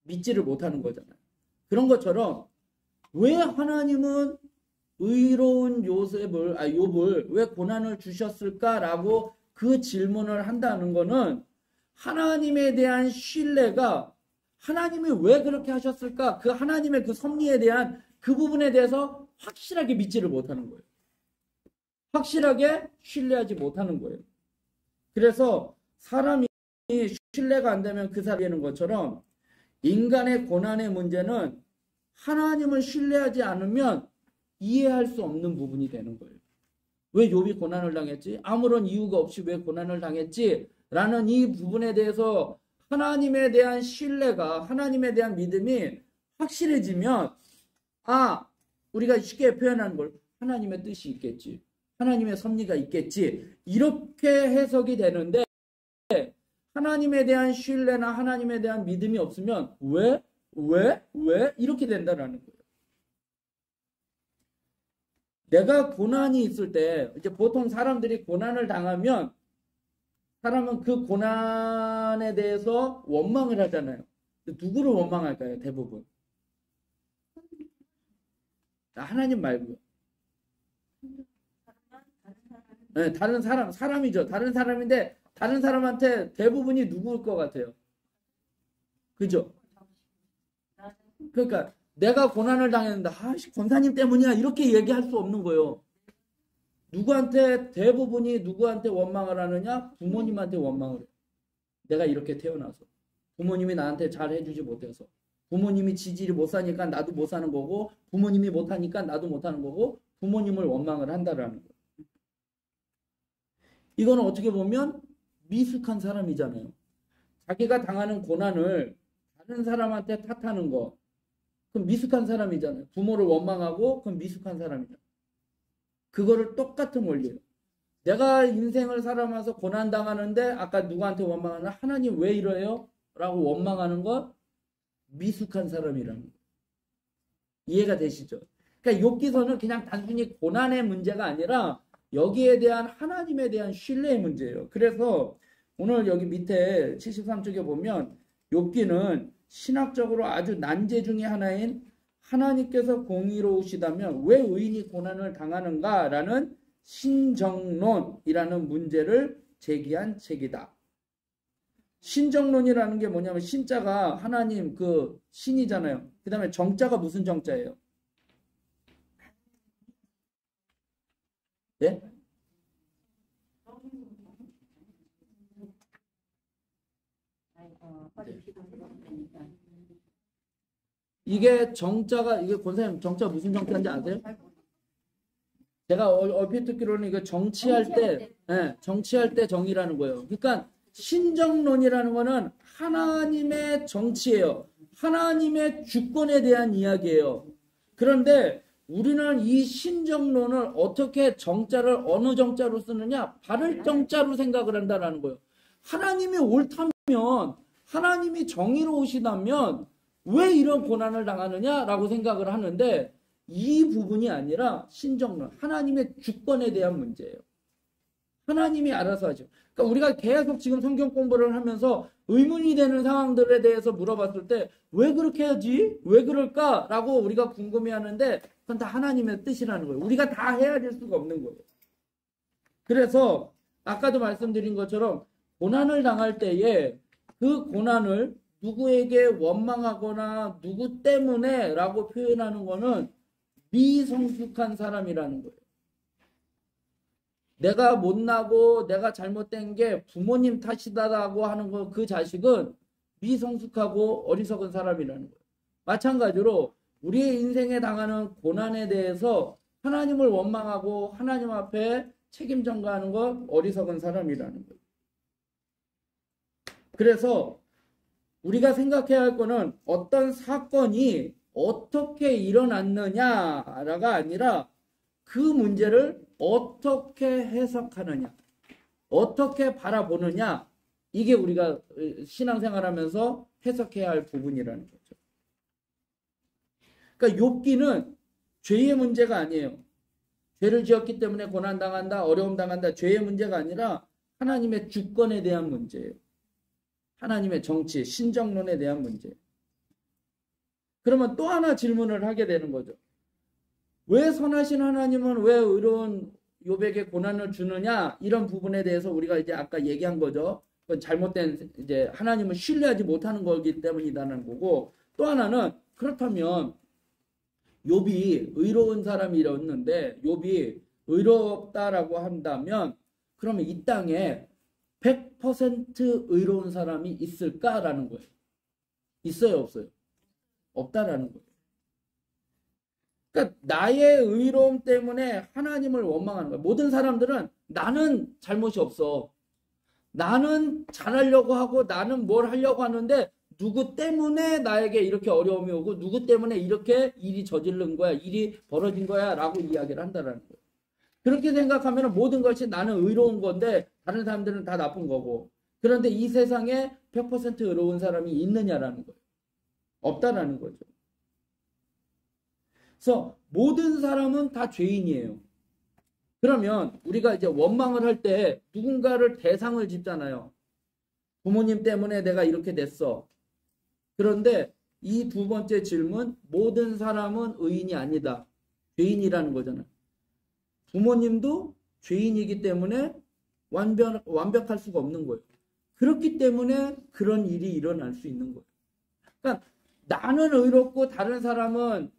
믿지를 못하는 거잖아요. 그런 것처럼 왜 하나님은 의로운 욥을 왜 고난을 주셨을까라고 그 질문을 한다는 거는 하나님에 대한 신뢰가 하나님이 왜 그렇게 하셨을까? 그 하나님의 그 섭리에 대한 그 부분에 대해서 확실하게 믿지를 못하는 거예요. 확실하게 신뢰하지 못하는 거예요. 그래서 사람이 신뢰가 안 되면 그 사람이 것처럼 인간의 고난의 문제는 하나님을 신뢰하지 않으면 이해할 수 없는 부분이 되는 거예요. 왜 욥이 고난을 당했지? 아무런 이유가 없이 왜 고난을 당했지? 라는 이 부분에 대해서 하나님에 대한 신뢰가, 하나님에 대한 믿음이 확실해지면 우리가 쉽게 표현하는 걸 하나님의 뜻이 있겠지. 하나님의 섭리가 있겠지. 이렇게 해석이 되는데 하나님에 대한 신뢰나 하나님에 대한 믿음이 없으면 왜? 이렇게 된다라는 거예요. 내가 고난이 있을 때 이제 보통 사람들이 고난을 당하면 사람은 그 고난에 대해서 원망을 하잖아요. 누구를 원망할까요? 대부분. 하나님 말고요. 네, 다른 사람이죠. 다른 사람인데 다른 사람한테 대부분이 누구일 것 같아요? 그죠? 그러니까 내가 고난을 당했는데 권사님 때문이야 이렇게 얘기할 수 없는 거예요. 대부분이 누구한테 원망을 하느냐? 부모님한테 원망을 해요. 내가 이렇게 태어나서 부모님이 나한테 잘 해주지 못해서 부모님이 지지를 못 사니까 나도 못 사는 거고 부모님이 못하니까 나도 못하는 거고 부모님을 원망을 한다라는 거예요. 이거는 어떻게 보면 미숙한 사람이잖아요. 자기가 당하는 고난을 다른 사람한테 탓하는 거 그럼 미숙한 사람이잖아요. 부모를 원망하고 그럼 미숙한 사람이잖아요. 그거를 똑같은 원리예요. 내가 인생을 살아가면서 고난당하는데 아까 누구한테 원망하나? 하나님 왜 이래요? 라고 원망하는 건 미숙한 사람이라는 거예요. 이해가 되시죠? 그러니까 욥기서는 그냥 단순히 고난의 문제가 아니라 여기에 대한 하나님에 대한 신뢰의 문제예요. 그래서 오늘 여기 밑에 73쪽에 보면 욥기는 신학적으로 아주 난제 중의 하나인 하나님께서 공의로우시다면 왜 의인이 고난을 당하는가라는 신정론이라는 문제를 제기한 책이다. 신정론이라는 게 뭐냐면 신자가 하나님 그 신이잖아요. 그 다음에 정자가 무슨 정자예요? 네? 돼요. 이게 정자가, 이게 권사님 정자 무슨 정자인지 아세요? 제가 얼핏 듣기로는 이거 정치할 때, 예, 정치할 때 정의라는 거예요. 그러니까 신정론이라는 거는 하나님의 정치예요. 하나님의 주권에 대한 이야기예요. 그런데 우리는 이 신정론을 어떻게 정자를 어느 정자로 쓰느냐? 바를 정자로 생각을 한다는 거예요. 하나님이 옳다면, 하나님이 정의로우시다면 왜 이런 고난을 당하느냐라고 생각을 하는데, 이 부분이 아니라 신정론, 하나님의 주권에 대한 문제예요. 하나님이 알아서 하죠. 그러니까 우리가 계속 지금 성경 공부를 하면서 의문이 되는 상황들에 대해서 물어봤을 때 왜 그렇게 하지? 왜 그럴까? 라고 우리가 궁금해하는데 그건 다 하나님의 뜻이라는 거예요. 우리가 다 해야 될 수가 없는 거예요. 그래서 아까도 말씀드린 것처럼 고난을 당할 때에 그 고난을 누구에게 원망하거나 누구 때문에 라고 표현하는 거는 미성숙한 사람이라는 거예요. 내가 못나고 내가 잘못된 게 부모님 탓이다라고 하는 거, 그 자식은 미성숙하고 어리석은 사람이라는 거예요. 마찬가지로 우리의 인생에 당하는 고난에 대해서 하나님을 원망하고 하나님 앞에 책임 전가하는 건 어리석은 사람이라는 거예요. 그래서 우리가 생각해야 할 거는 어떤 사건이 어떻게 일어났느냐가 아니라 그 문제를 어떻게 해석하느냐, 어떻게 바라보느냐, 이게 우리가 신앙생활하면서 해석해야 할 부분이라는 거죠. 그러니까 욥기는 죄의 문제가 아니에요. 죄를 지었기 때문에 고난당한다, 어려움 당한다, 죄의 문제가 아니라 하나님의 주권에 대한 문제예요. 하나님의 정치, 신정론에 대한 문제. 그러면 또 하나 질문을 하게 되는 거죠. 왜 선하신 하나님은 왜 의로운 욥에게 고난을 주느냐? 이런 부분에 대해서 우리가 이제 아까 얘기한 거죠. 그건 잘못된, 이제 하나님을 신뢰하지 못하는 거기 때문이라는 거고, 또 하나는 그렇다면 욥이 의로운 사람이었는데 욥이 의롭다라고 한다면 그러면 이 땅에 100% 의로운 사람이 있을까라는 거예요. 있어요, 없어요? 없다라는 거예요. 그러니까 나의 의로움 때문에 하나님을 원망하는 거예요. 모든 사람들은 나는 잘못이 없어. 나는 잘하려고 하고 나는 뭘 하려고 하는데 누구 때문에 나에게 이렇게 어려움이 오고 누구 때문에 이렇게 일이 저지른 거야, 일이 벌어진 거야 라고 이야기를 한다는 거예요. 그렇게 생각하면 모든 것이 나는 의로운 건데 다른 사람들은 다 나쁜 거고, 그런데 이 세상에 100% 의로운 사람이 있느냐라는 거예요. 없다라는 거죠. 그래서 모든 사람은 다 죄인이에요. 그러면 우리가 이제 원망을 할 때 누군가를 대상을 짓잖아요. 부모님 때문에 내가 이렇게 됐어. 그런데 이 두 번째 질문, 모든 사람은 의인이 아니다. 죄인이라는 거잖아요. 부모님도 죄인이기 때문에 완벽할 수가 없는 거예요. 그렇기 때문에 그런 일이 일어날 수 있는 거예요. 그러니까 나는 의롭고 다른 사람은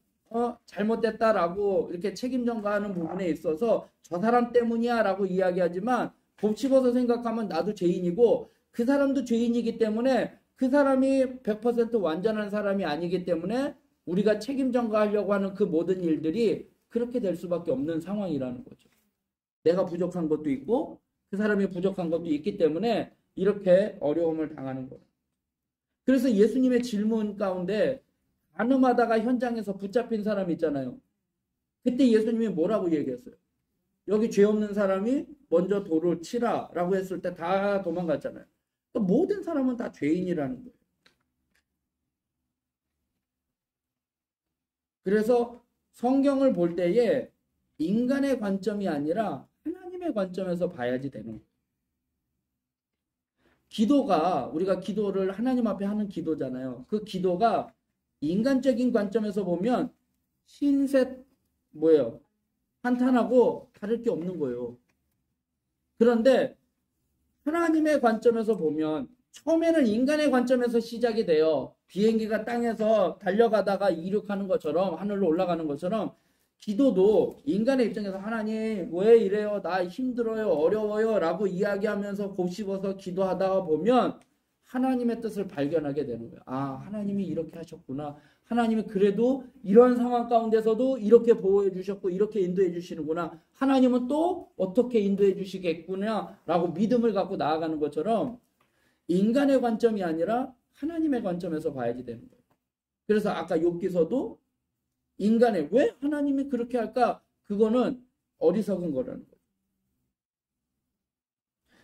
잘못됐다라고 이렇게 책임 전가하는 부분에 있어서 저 사람 때문이야 라고 이야기하지만 곱씹어서 생각하면 나도 죄인이고 그 사람도 죄인이기 때문에 그 사람이 100% 완전한 사람이 아니기 때문에 우리가 책임 전가하려고 하는 그 모든 일들이 그렇게 될 수밖에 없는 상황이라는 거죠. 내가 부족한 것도 있고 그 사람이 부족한 것도 있기 때문에 이렇게 어려움을 당하는 거예요. 그래서 예수님의 질문 가운데 간음하다가 현장에서 붙잡힌 사람 있잖아요. 그때 예수님이 뭐라고 얘기했어요? 여기 죄 없는 사람이 먼저 돌을 치라 라고 했을 때 다 도망갔잖아요. 그러니까 모든 사람은 다 죄인이라는 거예요. 그래서 성경을 볼 때에 인간의 관점이 아니라 하나님의 관점에서 봐야지 되는 거예요. 기도가, 우리가 기도를 하나님 앞에 하는 기도잖아요. 그 기도가 인간적인 관점에서 보면 신셋 뭐예요? 한탄하고 다를 게 없는 거예요. 그런데 하나님의 관점에서 보면 처음에는 인간의 관점에서 시작이 돼요. 비행기가 땅에서 달려가다가 이륙하는 것처럼, 하늘로 올라가는 것처럼 기도도 인간의 입장에서 하나님 왜 이래요? 나 힘들어요, 어려워요 라고 이야기하면서 곱씹어서 기도하다가 보면 하나님의 뜻을 발견하게 되는 거예요. 아, 하나님이 이렇게 하셨구나. 하나님이 그래도 이런 상황 가운데서도 이렇게 보호해 주셨고 이렇게 인도해 주시는구나. 하나님은 또 어떻게 인도해 주시겠구나 라고 믿음을 갖고 나아가는 것처럼 인간의 관점이 아니라 하나님의 관점에서 봐야지 되는 거예요. 그래서 아까 욥기서도 인간의 왜 하나님이 그렇게 할까? 그거는 어리석은 거라는 거예요.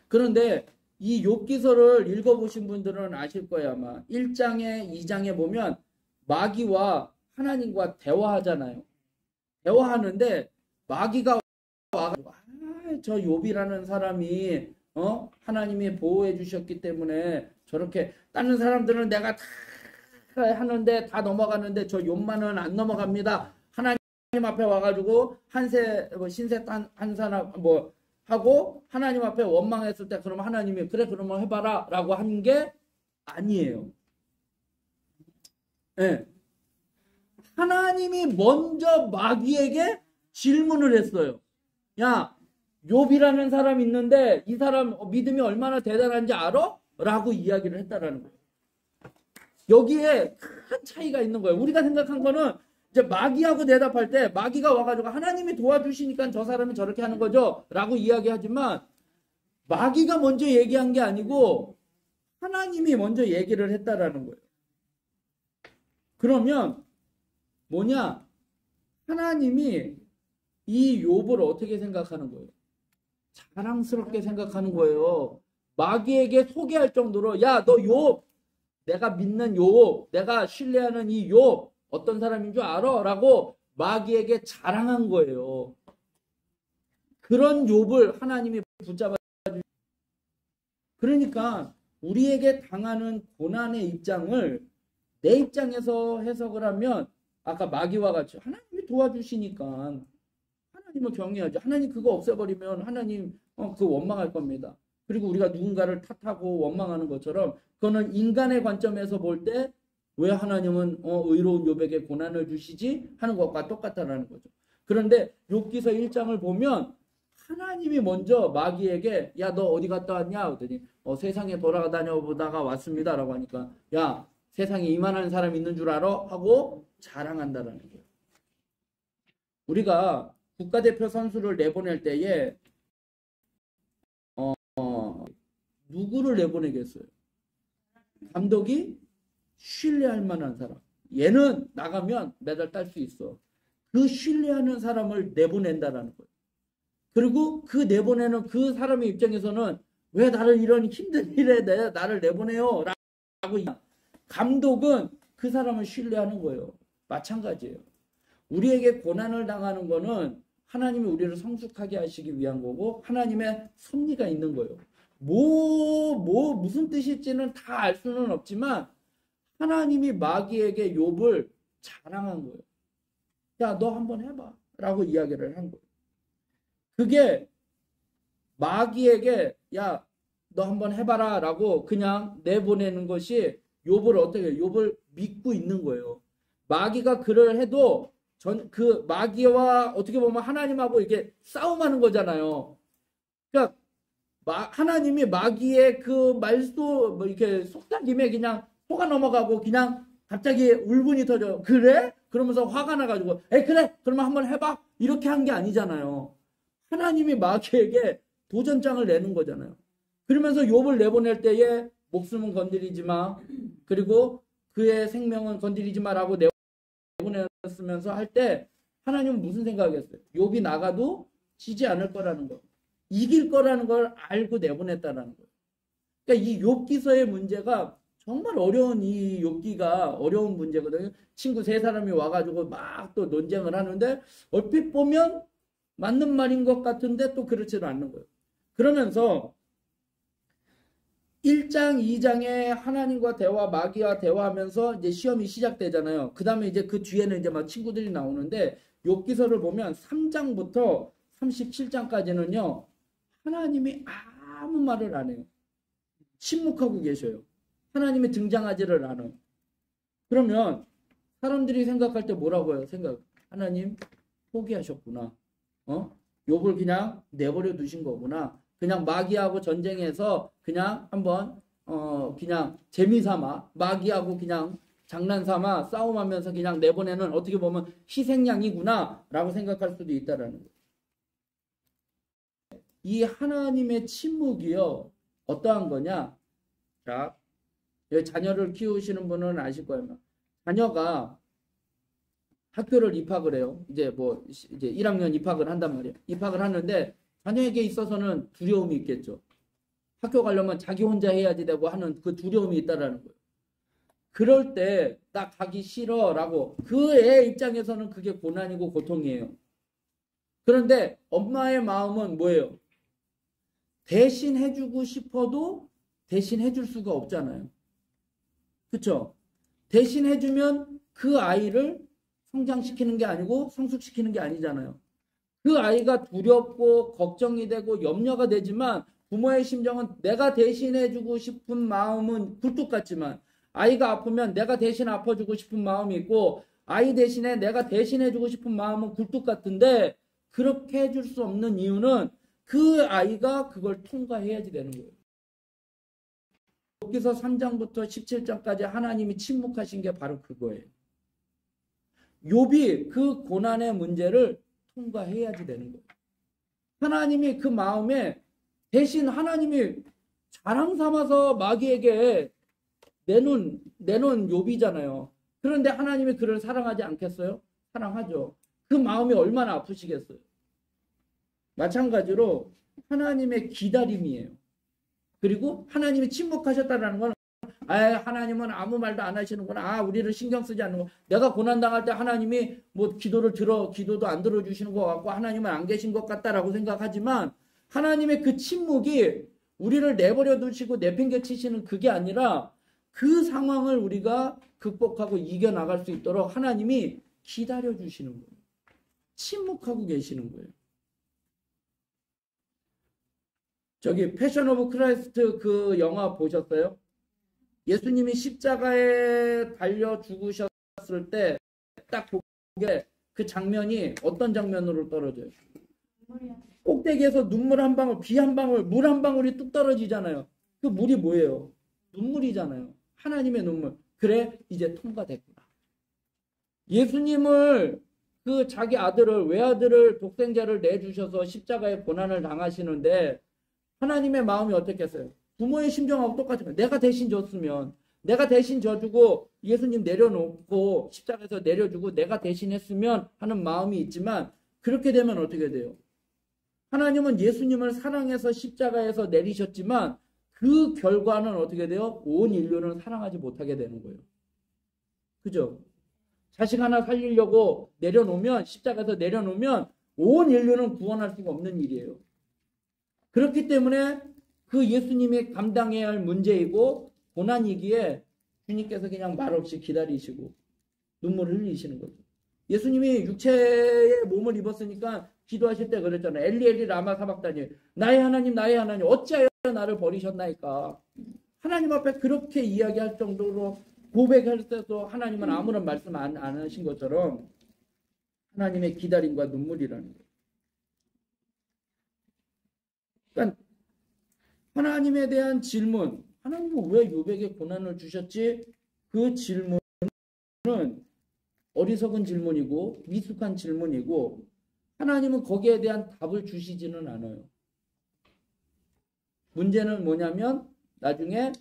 그런데 이 욥기서를 읽어보신 분들은 아실 거예요. 아마 1장에 2장에 보면 마귀와 하나님과 대화하잖아요. 대화하는데 마귀가 와가지고 저 욥이라는 사람이 하나님이 보호해 주셨기 때문에 저렇게 다른 사람들은 내가 다 하는데 다 넘어가는데 저 욥만은 안 넘어갑니다. 하나님 앞에 와가지고 신세 한 사람 하고 하나님 앞에 원망했을 때 그러면 하나님이 그래 그러면 해봐라 라고 한 게 아니에요. 네. 하나님이 먼저 마귀에게 질문을 했어요. 야, 욥이라는 사람이 있는데 이 사람 믿음이 얼마나 대단한지 알아? 라고 이야기를 했다라는 거예요. 여기에 큰 차이가 있는 거예요. 우리가 생각한 거는 이제 마귀하고 대답할 때 마귀가 와가지고 하나님이 도와주시니까 저 사람이 저렇게 하는 거죠 라고 이야기하지만 마귀가 먼저 얘기한 게 아니고 하나님이 먼저 얘기를 했다라는 거예요. 그러면 뭐냐? 하나님이 이 욥을 어떻게 생각하는 거예요? 자랑스럽게 생각하는 거예요. 마귀에게 소개할 정도로 야, 너 욥, 내가 믿는 욥, 내가 신뢰하는 이 욥 어떤 사람인 줄 알아? 라고 마귀에게 자랑한 거예요. 그런 욥을 하나님이 붙잡아 주시고 그러니까 우리에게 당하는 고난의 입장을 내 입장에서 해석을 하면 아까 마귀와 같이 하나님이 도와주시니까 하나님을 경외하죠. 하나님 그거 없애버리면 하나님 그 원망할 겁니다. 그리고 우리가 누군가를 탓하고 원망하는 것처럼 그거는 인간의 관점에서 볼 때 왜 하나님은 의로운 욥에게 고난을 주시지 하는 것과 똑같다라는 거죠. 그런데 욥기서 1장을 보면 하나님이 먼저 마귀에게 야, 너 어디 갔다 왔냐? 그랬더니 세상에 돌아다녀 보다가 왔습니다 라고 하니까 야, 세상에 이만한 사람 있는 줄 알아? 하고 자랑한다라는 거예요. 우리가 국가대표 선수를 내보낼 때에 누구를 내보내겠어요? 감독이 신뢰할 만한 사람. 얘는 나가면 메달 딸 수 있어. 그 신뢰하는 사람을 내보낸다라는 거예요. 그리고 그 내보내는 그 사람의 입장에서는 왜 나를 이런 힘든 일에 나를 내보내요? 라고 감독은 그 사람을 신뢰하는 거예요. 마찬가지예요. 우리에게 고난을 당하는 거는 하나님이 우리를 성숙하게 하시기 위한 거고 하나님의 섭리가 있는 거예요. 무슨 뜻일지는 다 알 수는 없지만 하나님이 마귀에게 욥을 자랑한 거예요. 야, 너 한번 해봐 라고 이야기를 한 거예요. 그게 마귀에게 야, 너 한번 해봐라 라고 그냥 내보내는 것이 욥을 어떻게 해요? 욥을 믿고 있는 거예요. 마귀가 그를 해도 그 마귀와 어떻게 보면 하나님하고 이렇게 싸움하는 거잖아요. 그러니까 하나님이 마귀의 그 말도 이렇게 속삭임에 그냥 속아 넘어가고 그냥 갑자기 울분이 터져. 그래? 그러면서 화가 나가지고 그래? 그러면 한번 해봐. 이렇게 한 게 아니잖아요. 하나님이 마귀에게 도전장을 내는 거잖아요. 그러면서 욥을 내보낼 때에 목숨은 건드리지 마. 그리고 그의 생명은 건드리지 마라고 내보냈으면서 할 때 하나님은 무슨 생각이었어요? 욥이 나가도 지지 않을 거라는 거. 이길 거라는 걸 알고 내보냈다라는 거예요. 그러니까 이 욥기서의 문제가 정말 어려운 이 욥기가 어려운 문제거든요. 친구 세 사람이 와가지고 막 또 논쟁을 하는데 얼핏 보면 맞는 말인 것 같은데 또 그렇지도 않는 거예요. 그러면서 1장, 2장에 하나님과 대화, 마귀와 대화하면서 이제 시험이 시작되잖아요. 그 다음에 이제 그 뒤에는 이제 막 친구들이 나오는데 욥기서를 보면 3장부터 37장까지는요. 하나님이 아무 말을 안 해요. 침묵하고 계셔요. 하나님이 등장하지를 않아요. 그러면 사람들이 생각할 때 뭐라고 해요? 하나님 포기하셨구나. 욥을 그냥 내버려 두신 거구나. 그냥 마귀하고 전쟁해서 그냥 한번 그냥 재미삼아 마귀하고 그냥 장난삼아 싸움하면서 그냥 내보내는 어떻게 보면 희생양이구나 라고 생각할 수도 있다라는 거예요. 이 하나님의 침묵이요 어떠한 거냐? 자, 자녀를 키우시는 분은 아실 거예요. 자녀가 학교를 입학을 해요. 이제 1학년 입학을 한단 말이에요. 입학을 하는데 자녀에게 있어서는 두려움이 있겠죠. 학교 가려면 자기 혼자 해야지 되고 하는 그 두려움이 있다라는 거예요. 그럴 때 나 가기 싫어라고 그 애 입장에서는 그게 고난이고 고통이에요. 그런데 엄마의 마음은 뭐예요? 대신 해주고 싶어도 대신 해줄 수가 없잖아요. 그렇죠? 대신 해주면 그 아이를 성장시키는 게 아니고 성숙시키는 게 아니잖아요. 그 아이가 두렵고 걱정이 되고 염려가 되지만 부모의 심정은 내가 대신해주고 싶은 마음은 굴뚝 같지만 아이가 아프면 내가 대신 아파주고 싶은 마음이 있고 아이 대신에 내가 대신해주고 싶은 마음은 굴뚝 같은데 그렇게 해줄 수 없는 이유는 그 아이가 그걸 통과해야지 되는 거예요. 여기서 3장부터 17장까지 하나님이 침묵하신 게 바로 그거예요. 욥이 그 고난의 문제를 통과해야지 되는 거예요. 하나님이 그 마음에 대신 하나님이 자랑 삼아서 마귀에게 내놓은 욥이잖아요. 그런데 하나님이 그를 사랑하지 않겠어요? 사랑하죠. 그 마음이 얼마나 아프시겠어요. 마찬가지로 하나님의 기다림이에요. 그리고 하나님이 침묵하셨다는 건 하나님은 아무 말도 안 하시는구나. 우리를 신경 쓰지 않는 거. 내가 고난당할 때 하나님이 기도도 안 들어주시는 것 같고 하나님은 안 계신 것 같다라고 생각하지만 하나님의 그 침묵이 우리를 내버려 두시고 내팽개치시는 그게 아니라 그 상황을 우리가 극복하고 이겨나갈 수 있도록 하나님이 기다려 주시는 거예요. 침묵하고 계시는 거예요. 저기 패션 오브 크라이스트 그 영화 보셨어요? 예수님이 십자가에 달려 죽으셨을 때 딱 보게 그 장면이 어떤 장면으로 떨어져요? 꼭대기에서 눈물 한 방울, 비 한 방울, 물 한 방울이 뚝 떨어지잖아요. 그 물이 뭐예요? 눈물이잖아요. 하나님의 눈물. 그래, 이제 통과됐구나. 예수님을 그 자기 아들을 외아들을 독생자를 내주셔서 십자가에 고난을 당하시는데 하나님의 마음이 어떻겠어요? 부모의 심정하고 똑같으면 내가 대신 줬으면 내가 대신 져주고 예수님 내려놓고 십자가에서 내려주고 내가 대신 했으면 하는 마음이 있지만 그렇게 되면 어떻게 돼요? 하나님은 예수님을 사랑해서 십자가에서 내리셨지만 그 결과는 어떻게 돼요? 온 인류는 사랑하지 못하게 되는 거예요. 그죠? 자식 하나 살리려고 내려놓으면 십자가에서 내려놓으면 온 인류는 구원할 수가 없는 일이에요. 그렇기 때문에 그 예수님이 감당해야 할 문제이고 고난이기에 주님께서 그냥 말없이 기다리시고 눈물을 흘리시는 거죠. 예수님이 육체의 몸을 입었으니까 기도하실 때 그랬잖아요. 엘리 엘리 라마 사박다니 나의 하나님 어찌하여 나를 버리셨나이까. 하나님 앞에 그렇게 이야기할 정도로 고백할 때도 하나님은 아무런 말씀 안 하신 것처럼 하나님의 기다림과 눈물이라는 거예요. 그러니까 하나님에 대한 질문, 하나님은 왜 욥에게 고난을 주셨지? 그 질문은 어리석은 질문이고 미숙한 질문이고 하나님은 거기에 대한 답을 주시지는 않아요. 문제는 뭐냐면 나중에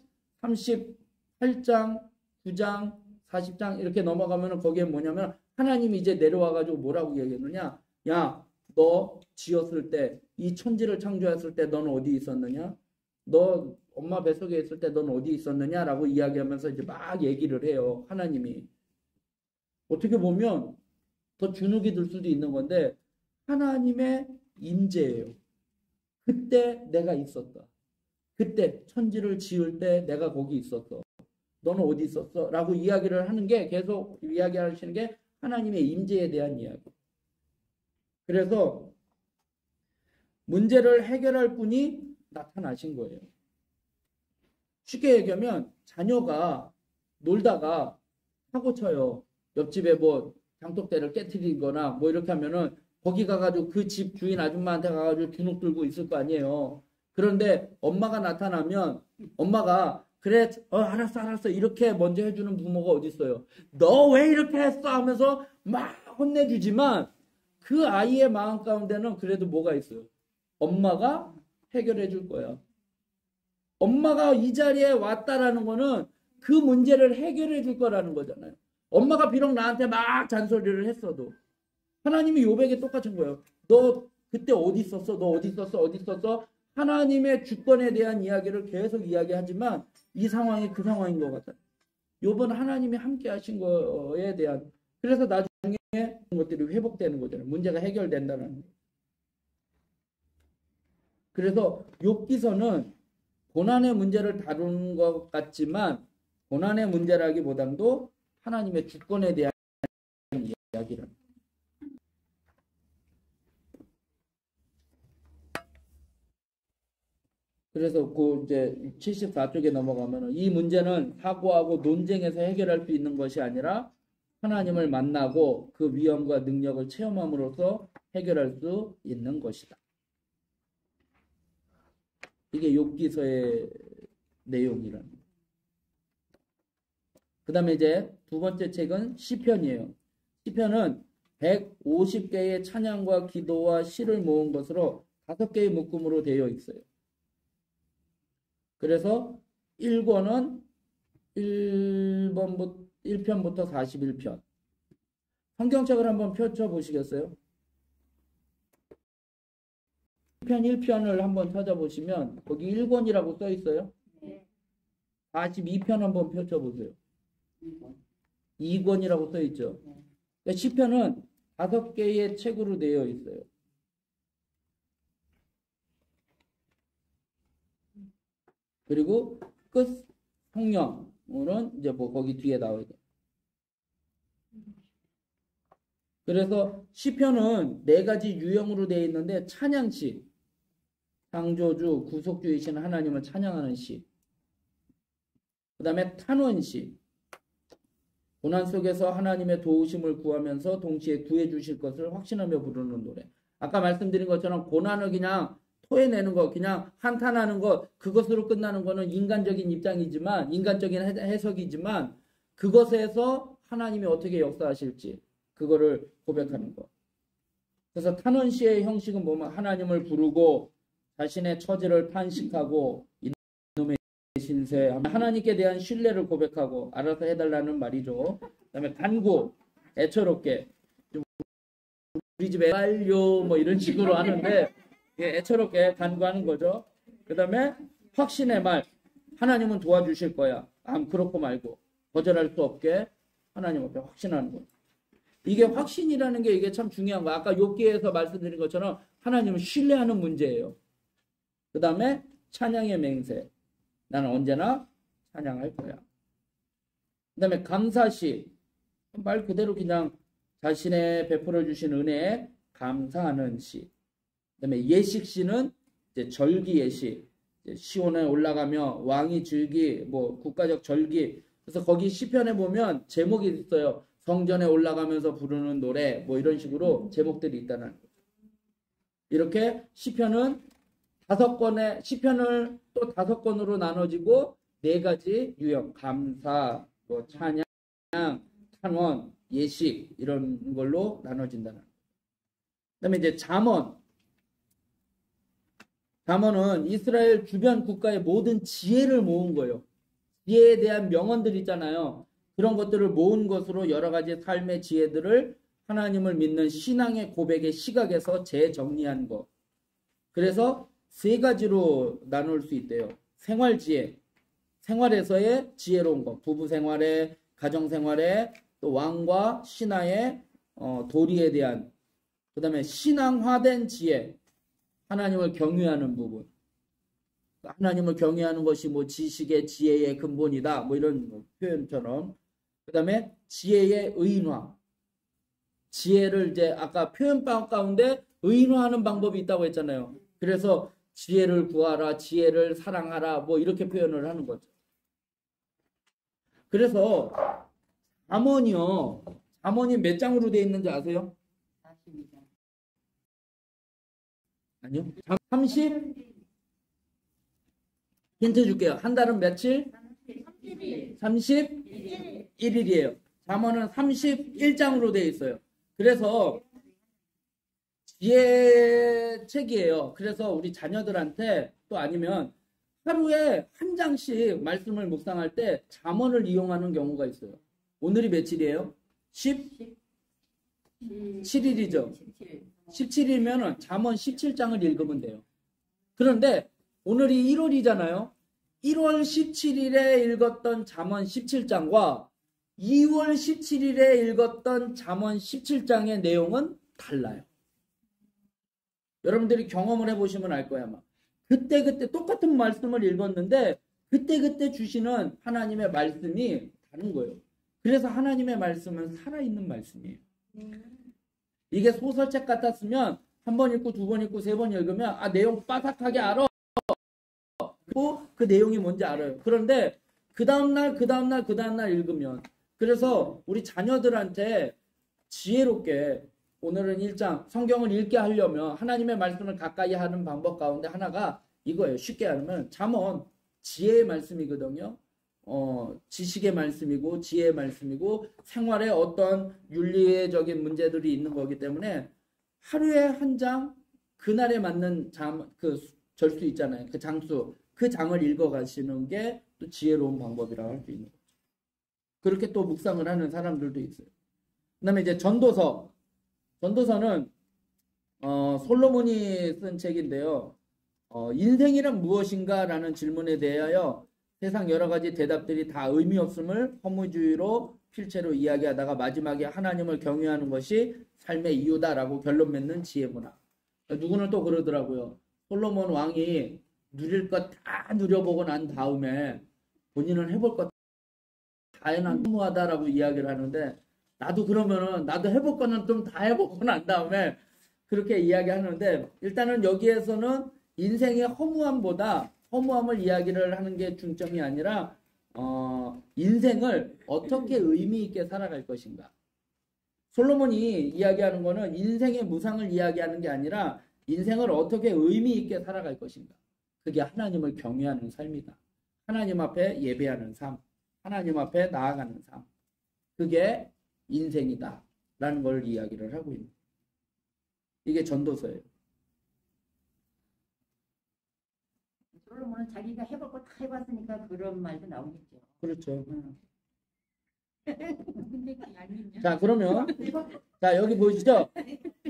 38장, 9장, 40장 이렇게 넘어가면 거기에 뭐냐면 하나님이 이제 내려와가지고 뭐라고 얘기했느냐? 야, 너 지었을 때, 이 천지를 창조했을 때 너는 어디 있었느냐? 너 엄마 뱃속에 있을 때 넌 어디 있었느냐? 라고 이야기하면서 이제 막 얘기를 해요. 하나님이. 어떻게 보면 더 주눅이 들 수도 있는 건데 하나님의 임재예요. 그때 내가 있었다. 그때 천지를 지을 때 내가 거기 있었어. 너는 어디 있었어? 라고 이야기를 하는 게 계속 이야기하시는 게 하나님의 임재에 대한 이야기. 그래서 문제를 해결할 분이 나타나신 거예요. 쉽게 얘기하면 자녀가 놀다가 사고 쳐요. 옆집에 뭐 장독대를 깨트리거나 뭐 이렇게 하면은 거기 가가지고 그 집 주인 아줌마한테 가가지고 주눅 들고 있을 거 아니에요. 그런데 엄마가 나타나면 엄마가 그래, 알았어. 이렇게 먼저 해주는 부모가 어디 있어요? 너 왜 이렇게 했어? 하면서 막 혼내주지만 그 아이의 마음 가운데는 그래도 뭐가 있어요? 엄마가 해결해 줄 거야. 엄마가 이 자리에 왔다라는 거는 그 문제를 해결해 줄 거라는 거잖아요. 엄마가 비록 나한테 막 잔소리를 했어도 하나님이 요백에 똑같은 거예요. 너 그때 어디 있었어? 너 어디 있었어? 하나님의 주권에 대한 이야기를 계속 이야기하지만 이 상황이 그 상황인 것 같아요. 요번 하나님이 함께 하신 거에 대한 그래서 나중에 것들이 회복되는 거잖아요. 문제가 해결된다는 거예요. 그래서 욥기서는 고난의 문제를 다루는 것 같지만 고난의 문제라기보다도 하나님의 주권에 대한 이야기를. 그래서 그 이제 74쪽에 넘어가면 이 문제는 사고하고 논쟁에서 해결할 수 있는 것이 아니라 하나님을 만나고 그 위엄과 능력을 체험함으로써 해결할 수 있는 것이다. 이게 욥기서의 내용이라는 거예요. 그 다음에 이제 두 번째 책은 시편이에요. 시편은 150개의 찬양과 기도와 시를 모은 것으로 5개의 묶음으로 되어 있어요. 그래서 1권은 1편부터 41편. 성경책을 한번 펼쳐보시겠어요? 1편 한번 찾아보시면 거기 1권이라고 써 있어요. 42편 한번 펼쳐보세요. 2권이라고 써 있죠. 시편은 5개의 책으로 되어 있어요. 그리고 끝 성령은 이제 뭐 거기 뒤에 나와야 돼. 그래서 시편은 4가지 유형으로 되어 있는데 찬양시, 창조주, 구속주이신 하나님을 찬양하는 시. 그 다음에 탄원시, 고난 속에서 하나님의 도우심을 구하면서 동시에 구해 주실 것을 확신하며 부르는 노래. 아까 말씀드린 것처럼 고난을 그냥 토해내는 거, 그냥 한탄하는 거, 그것으로 끝나는 거는 인간적인 입장이지만, 인간적인 해석이지만, 그것에서 하나님이 어떻게 역사하실지, 그거를 고백하는 거. 그래서 탄원시의 형식은 뭐면 하나님을 부르고, 자신의 처지를 탄식하고, 이놈의 신세, 하나님께 대한 신뢰를 고백하고, 알아서 해달라는 말이죠. 그 다음에 간구, 애처롭게, 우리 집에 빨요, 뭐 이런 식으로 하는데, 애처롭게 간구하는 거죠. 그 다음에 확신의 말. 하나님은 도와주실 거야. 그렇고 말고 거절할 수 없게 하나님 앞에 확신하는 거예요. 이게 확신이라는 게 이게 참 중요한 거야. 아까 욥기에서 말씀드린 것처럼 하나님을 신뢰하는 문제예요. 그 다음에 찬양의 맹세. 나는 언제나 찬양할 거야. 그 다음에 감사시. 말 그대로 그냥 자신의 베풀어 주신 은혜에 감사하는 시. 그다음에 예식시는 이제 절기 예식, 시온에 올라가며 왕이 즐기, 뭐 국가적 절기. 그래서 거기 시편에 보면 제목이 있어요. 성전에 올라가면서 부르는 노래, 뭐 이런 식으로 제목들이 있다는 거죠. 이렇게 시편은 5권의 시편을 또 5권으로 나눠지고 4가지 유형, 감사, 뭐 찬양, 찬원, 예식 이런 걸로 나눠진다는 거죠. 그다음에 이제 잠언은 이스라엘 주변 국가의 모든 지혜를 모은 거예요. 지혜에 대한 명언들 있잖아요. 그런 것들을 모은 것으로 여러 가지 삶의 지혜들을 하나님을 믿는 신앙의 고백의 시각에서 재정리한 것. 그래서 3가지로 나눌 수 있대요. 생활지혜, 생활에서의 지혜로운 것, 부부 생활에, 가정 생활에, 또 왕과 신하의 도리에 대한, 그 다음에 신앙화된 지혜, 하나님을 경외하는 부분. 하나님을 경외하는 것이 뭐 지식의 지혜의 근본이다. 뭐 이런 표현처럼. 그 다음에 지혜의 의인화. 지혜를 이제 아까 표현 가운데 의인화하는 방법이 있다고 했잖아요. 그래서 지혜를 구하라, 지혜를 사랑하라, 뭐 이렇게 표현을 하는 거죠. 그래서 잠언이 몇 장으로 되어 있는지 아세요? 42장. 아니요. 30? 힌트 줄게요. 한 달은 며칠? 31일이에요. 잠언은 31장으로 되어 있어요. 그래서 지혜책이에요. 그래서 우리 자녀들한테 또 아니면 하루에 한 장씩 말씀을 묵상할 때 잠언을 이용하는 경우가 있어요. 오늘이 며칠이에요? 17일이죠. 17일이면 잠언 17장을 읽으면 돼요. 그런데 오늘이 1월이잖아요. 1월 17일에 읽었던 잠언 17장과 2월 17일에 읽었던 잠언 17장의 내용은 달라요. 여러분들이 경험을 해보시면 알 거야. 아마. 그때그때 똑같은 말씀을 읽었는데 그때그때 주시는 하나님의 말씀이 다른 거예요. 그래서 하나님의 말씀은 살아있는 말씀이에요. 이게 소설책 같았으면 한 번 읽고 두 번 읽고 세 번 읽으면 내용 빠삭하게 알아. 그리고 그 내용이 뭔지 알아요. 그런데 그 다음날 읽으면 그래서 우리 자녀들한테 지혜롭게 오늘은 1장 성경을 읽게 하려면 하나님의 말씀을 가까이 하는 방법 가운데 하나가 이거예요. 쉽게 하면 잠언 지혜의 말씀이거든요. 지식의 말씀이고 지혜의 말씀이고 생활에 어떤 윤리적인 문제들이 있는 거기 때문에 하루에 한 장 그날에 맞는 그 절수 있잖아요. 그 장수 그 장을 읽어 가시는 게 또 지혜로운 방법이라고 할 수 있는 거죠. 그렇게 또 묵상을 하는 사람들도 있어요. 그다음에 이제 전도서는 솔로몬이 쓴 책인데요. 인생이란 무엇인가라는 질문에 대하여 세상 여러 가지 대답들이 다 의미 없음을 허무주의로 필체로 이야기하다가 마지막에 하나님을 경외하는 것이 삶의 이유다라고 결론 맺는 지혜문화. 누구는 또 그러더라고요. 솔로몬 왕이 누릴 것 다 누려보고 난 다음에 본인은 해볼 것 다 해난 허무하다라고 이야기를 하는데 나도 그러면은 나도 해볼 거는 좀 다 해보고 난 다음에 그렇게 이야기하는데 일단은 여기에서는 인생의 허무함을 이야기를 하는 게 중점이 아니라 인생을 어떻게 의미 있게 살아갈 것인가. 솔로몬이 이야기하는 거는 인생의 무상을 이야기하는 게 아니라 인생을 어떻게 의미 있게 살아갈 것인가. 그게 하나님을 경외하는 삶이다. 하나님 앞에 예배하는 삶, 하나님 앞에 나아가는 삶. 그게 인생이다 라는 걸 이야기를 하고 있는 이게 전도서예요. 솔로몬은 자기가 해볼 거 다 해봤으니까 그런 말도 나오겠죠. 그렇죠. 근데 자 그러면 자 여기 보이시죠?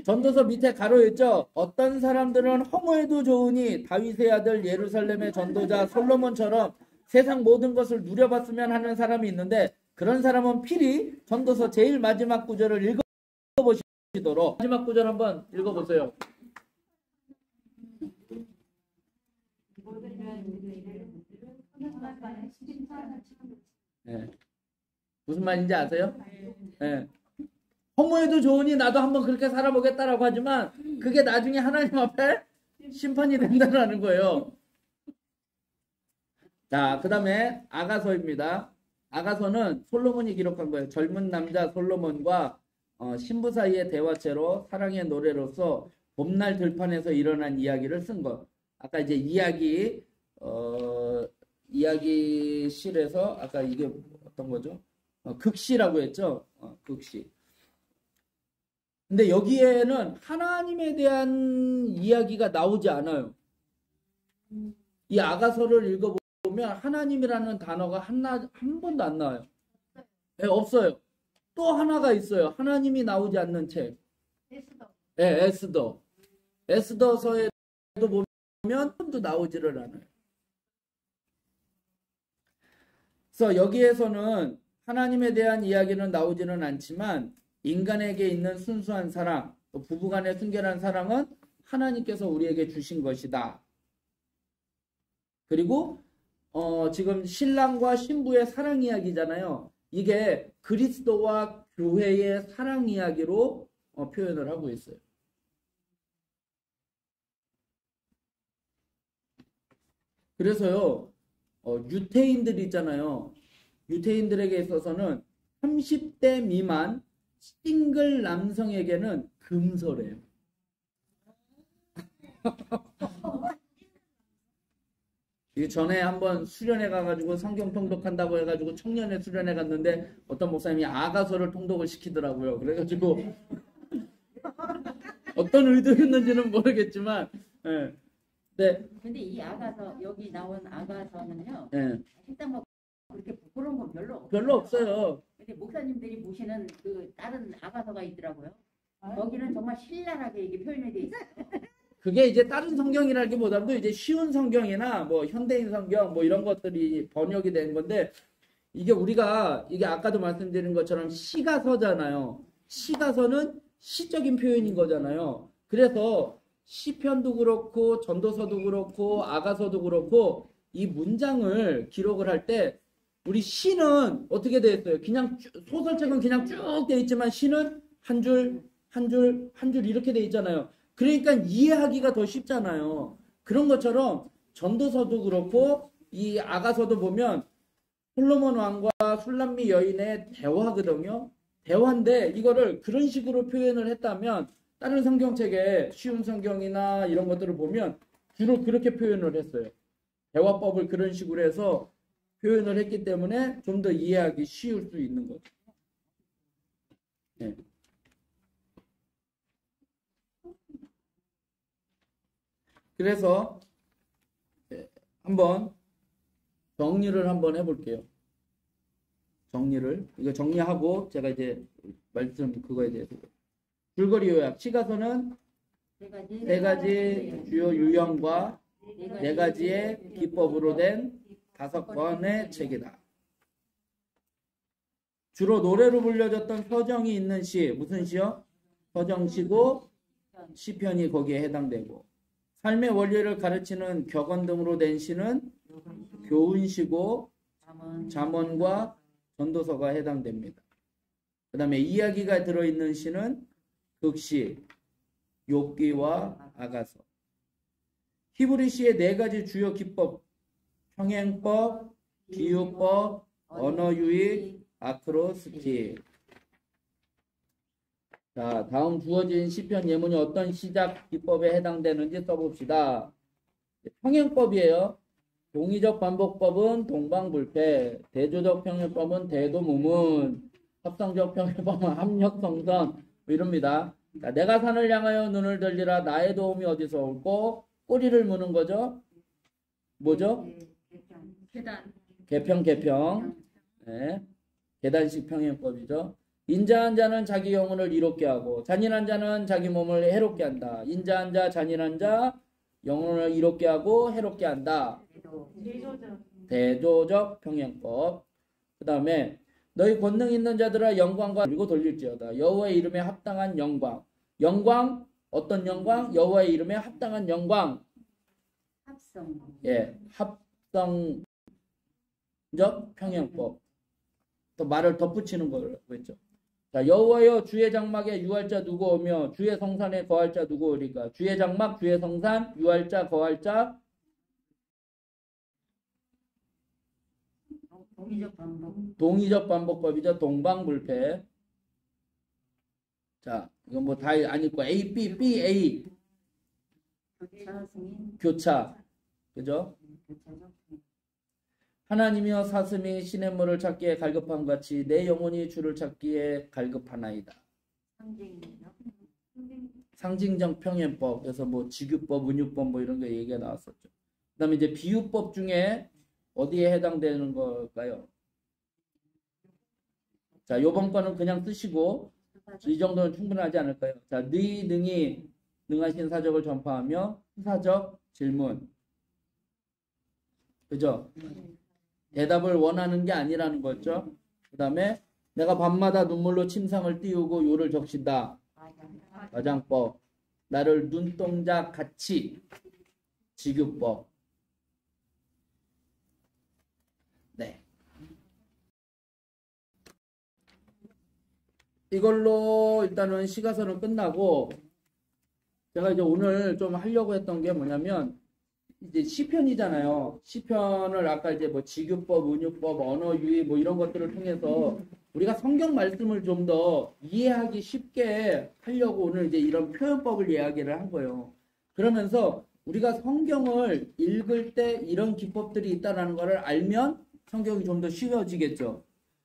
전도서 밑에 가로에 있죠? 어떤 사람들은 허무해도 좋으니 다윗의 아들 예루살렘의 전도자 솔로몬처럼 세상 모든 것을 누려봤으면 하는 사람이 있는데 그런 사람은 필히 전도서 제일 마지막 구절을 읽어보시도록 마지막 구절 한번 읽어보세요. 네. 무슨 말인지 아세요? 네. 허무해도 좋으니 나도 한번 그렇게 살아보겠다라고 하지만 그게 나중에 하나님 앞에 심판이 된다는 거예요. 자, 그 다음에 아가서입니다. 아가서는 솔로몬이 기록한 거예요. 젊은 남자 솔로몬과 신부 사이의 대화체로 사랑의 노래로서 봄날 들판에서 일어난 이야기를 쓴 것. 아까 이제 이야기실에서 아까 이게 어떤 거죠? 극시라고 했죠. 극시. 근데 여기에는 하나님에 대한 이야기가 나오지 않아요. 이 아가서를 읽어보면 하나님이라는 단어가 한 번도 안 나와요. 네, 없어요. 또 하나가 있어요. 하나님이 나오지 않는 책. 네, 에스더. 에스더서에도 보면 한 번도 나오지를 않아요. 그래서 여기에서는 하나님에 대한 이야기는 나오지는 않지만 인간에게 있는 순수한 사랑, 또 부부간의 순결한 사랑은 하나님께서 우리에게 주신 것이다. 그리고 지금 신랑과 신부의 사랑 이야기잖아요. 이게 그리스도와 교회의 사랑 이야기로 표현을 하고 있어요. 그래서요, 유태인들 있잖아요. 유태인들에게 있어서는 30대 미만 싱글 남성에게는 금서래요. 이게 전에 한번 수련회 가가지고 성경 통독한다고 해가지고 청년회 수련회 갔는데 어떤 목사님이 아가서를 통독을 시키더라고요. 그래가지고 어떤 의도였는지는 모르겠지만, 예. 네, 근데 이 아가서 여기 나온 아가서는요. 예. 일단 뭐 그렇게 부끄러운 건 별로 없어요. 별로 없어요. 근데 목사님들이 보시는 그 다른 아가서가 있더라고요. 거기는 정말 신랄하게 이게 표현이 돼 있어요. 그게 이제 다른 성경이라기보다도 이제 쉬운 성경이나 뭐 현대인 성경 뭐 이런 것들이 번역이 된 건데 이게 우리가 이게 아까도 말씀드린 것처럼 시가서잖아요. 시가서는 시적인 표현인 거잖아요. 그래서 시편도 그렇고 전도서도 그렇고 아가서도 그렇고 이 문장을 기록을 할 때 우리 시는 어떻게 되어 있어요? 그냥 소설책은 그냥 쭉 되어 있지만 시는 한 줄, 한 줄, 한 줄 이렇게 되어 있잖아요. 그러니까 이해하기가 더 쉽잖아요. 그런 것처럼 전도서도 그렇고 이 아가서도 보면 솔로몬 왕과 술람미 여인의 대화거든요. 대화인데 이거를 그런 식으로 표현을 했다면 다른 성경책에 쉬운 성경이나 이런 것들을 보면 주로 그렇게 표현을 했어요. 대화법을 그런 식으로 해서 표현을 했기 때문에 좀 더 이해하기 쉬울 수 있는 거죠. 네. 그래서 한번 정리를 한번 해볼게요. 정리를 이거 정리하고 제가 이제 말씀 그거에 대해서 줄거리 요약. 시가서는 세 가지 주요 유형과 네 가지의 기법으로 된 5권의 책이다. 주로 노래로 불려졌던 서정이 있는 시, 무슨 시요? 서정시고 시편이 거기에 해당되고, 삶의 원리를 가르치는 격언 등으로 된 시는 교훈시고 잠언과 전도서가 해당됩니다. 그 다음에 이야기가 들어있는 시는 극시, 욥기와 아가서. 히브리 시의 4가지 주요 기법, 평행법, 비유법, 언어유익, 아크로스틱. 자, 다음 주어진 시편 예문이 어떤 시작 기법에 해당되는지 써봅시다. 평행법이에요. 동의적 반복법은 동방불패, 대조적 평행법은 대도무문, 합성적 평행법은 합력성선, 뭐 이럽니다. 자, 내가 산을 향하여 눈을 들리라. 나의 도움이 어디서 올고? 꼬리를 무는 거죠. 뭐죠? 개평. 네. 계단식 평행법이죠. 인자한 자는 자기 영혼을 이롭게 하고 잔인한 자는 자기 몸을 해롭게 한다. 인자한 자, 잔인한 자, 영혼을 이롭게 하고 해롭게 한다. 대조적 평행법. 그 다음에 너희 권능 있는 자들아 영광과 그리고 돌릴지어다. 여호와의 이름에 합당한 영광. 영광 어떤 영광? 여호와의 이름에 합당한 영광. 합성. 예, 합성적 평행법. 또 말을 덧붙이는 거라고 했죠. 자, 여호와여 주의 장막에 유할 자 누구 오며 주의 성산에 거할 자 누구 오리까? 주의 장막, 주의 성산, 유할 자, 거할 자. 동의적 반복법이죠. 동방불패. 자, 이건 뭐 다 안 읽고 A, B, B, A. 교차. 그죠? 하나님이여 사슴이 시냇물을 찾기에 갈급함 같이 내 영혼이 주를 찾기에 갈급하나이다. 상징적 평행법. 그래서 뭐 지규법, 은유법 뭐 이런 거 얘기가 나왔었죠. 그 다음에 이제 비유법 중에 어디에 해당되는 걸까요? 자, 요번 거는 그냥 쓰시고 이 정도는 충분하지 않을까요? 자, 네 능히 능하신 사적을 전파하며 후사적 질문. 그죠? 대답을 원하는 게 아니라는 거죠. 그 다음에 내가 밤마다 눈물로 침상을 띄우고 요를 적신다. 가장법. 나를 눈동자 같이. 지규법. 네. 이걸로 일단은 시가서는 끝나고 제가 이제 오늘 좀 하려고 했던 게 뭐냐면 이제 시편이잖아요. 시편을 아까 이제 뭐 지규법, 은유법, 언어유의 뭐 이런 것들을 통해서 우리가 성경 말씀을 좀 더 이해하기 쉽게 하려고 오늘 이제 이런 표현법을 이야기를 한 거예요. 그러면서 우리가 성경을 읽을 때 이런 기법들이 있다라는 것을 알면 성경이 좀 더 쉬워지겠죠.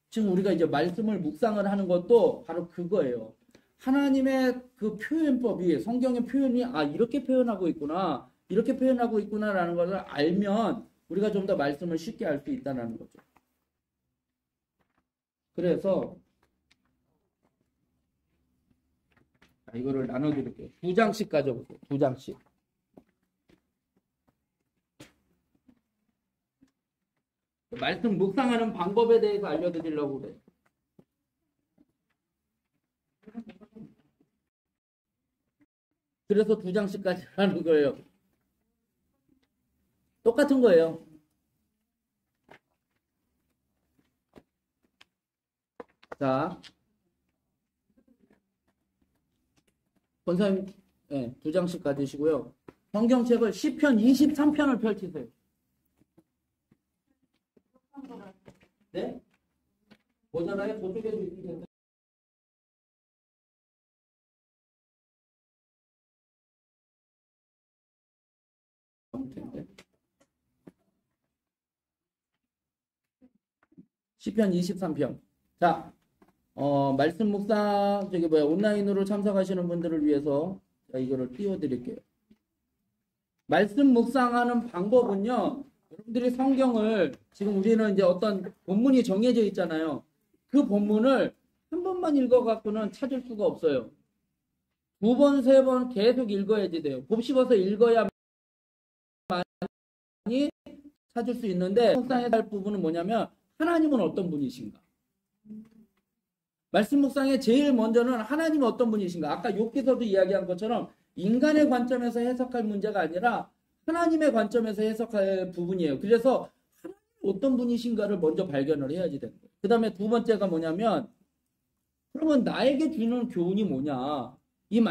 지금 우리가 이제 말씀을 묵상을 하는 것도 바로 그거예요. 하나님의 그 표현법이 성경의 표현이 이렇게 표현하고 있구나. 이렇게 표현하고 있구나라는 것을 알면 우리가 좀 더 말씀을 쉽게 알 수 있다는 거죠. 그래서 이거를 나눠드릴게요. 2장씩 가져보세요. 2장씩. 말씀 묵상하는 방법에 대해서 알려드리려고 그래요. 그래서 2장씩까지 하는 거예요. 똑같은 거예요. 자, 권사님, 2장씩 가지시고요. 성경책을 시편 23편을 펼치세요. 네? 보잖아요. 저쪽에도 있는데. 시편 23편. 자, 말씀 묵상, 온라인으로 참석하시는 분들을 위해서 이거를 띄워드릴게요. 말씀 묵상하는 방법은요, 여러분들이 성경을, 지금 우리는 이제 어떤 본문이 정해져 있잖아요. 그 본문을 한 번만 읽어갖고는 찾을 수가 없어요. 2번, 3번 계속 읽어야지 돼요. 곱씹어서 읽어야만이 찾을 수 있는데, 묵상해야 할 부분은 뭐냐면, 하나님은 어떤 분이신가? 말씀 묵상에 제일 먼저는 하나님은 어떤 분이신가? 아까 욥기서도 이야기한 것처럼 인간의 관점에서 해석할 문제가 아니라 하나님의 관점에서 해석할 부분이에요. 그래서 하나님은 어떤 분이신가를 먼저 발견을 해야지 되는 거예요. 그 다음에 두 번째가 뭐냐면, 그러면 나에게 주는 교훈이 뭐냐? 이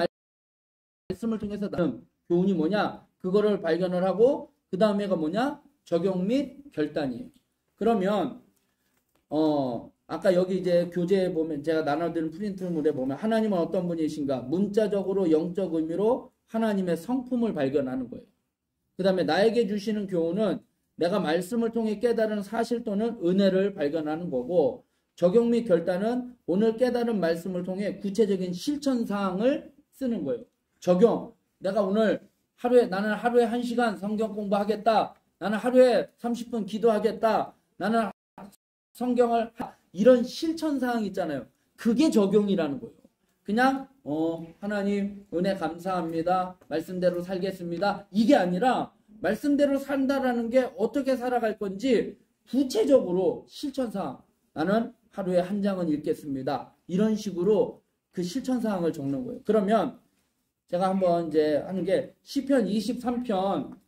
말씀을 통해서 나는 교훈이 뭐냐? 그거를 발견을 하고 그 다음에가 뭐냐? 적용 및 결단이에요. 그러면 아까 여기 이제 교재에 보면 제가 나눠드린 프린트물에 보면 하나님은 어떤 분이신가? 문자적으로 영적 의미로 하나님의 성품을 발견하는 거예요. 그 다음에 나에게 주시는 교훈은 내가 말씀을 통해 깨달은 사실 또는 은혜를 발견하는 거고, 적용 및 결단은 오늘 깨달은 말씀을 통해 구체적인 실천 사항을 쓰는 거예요. 적용. 내가 오늘 나는 하루에 1시간 성경 공부하겠다. 나는 하루에 30분 기도하겠다. 나는 성경을 이런 실천 사항 있잖아요. 그게 적용이라는 거예요. 그냥 하나님 은혜 감사합니다. 말씀대로 살겠습니다. 이게 아니라 말씀대로 산다라는 게 어떻게 살아갈 건지 구체적으로 실천 사항. 나는 하루에 1장은 읽겠습니다. 이런 식으로 그 실천 사항을 적는 거예요. 그러면 제가 한번 이제 하는 게 시편 23편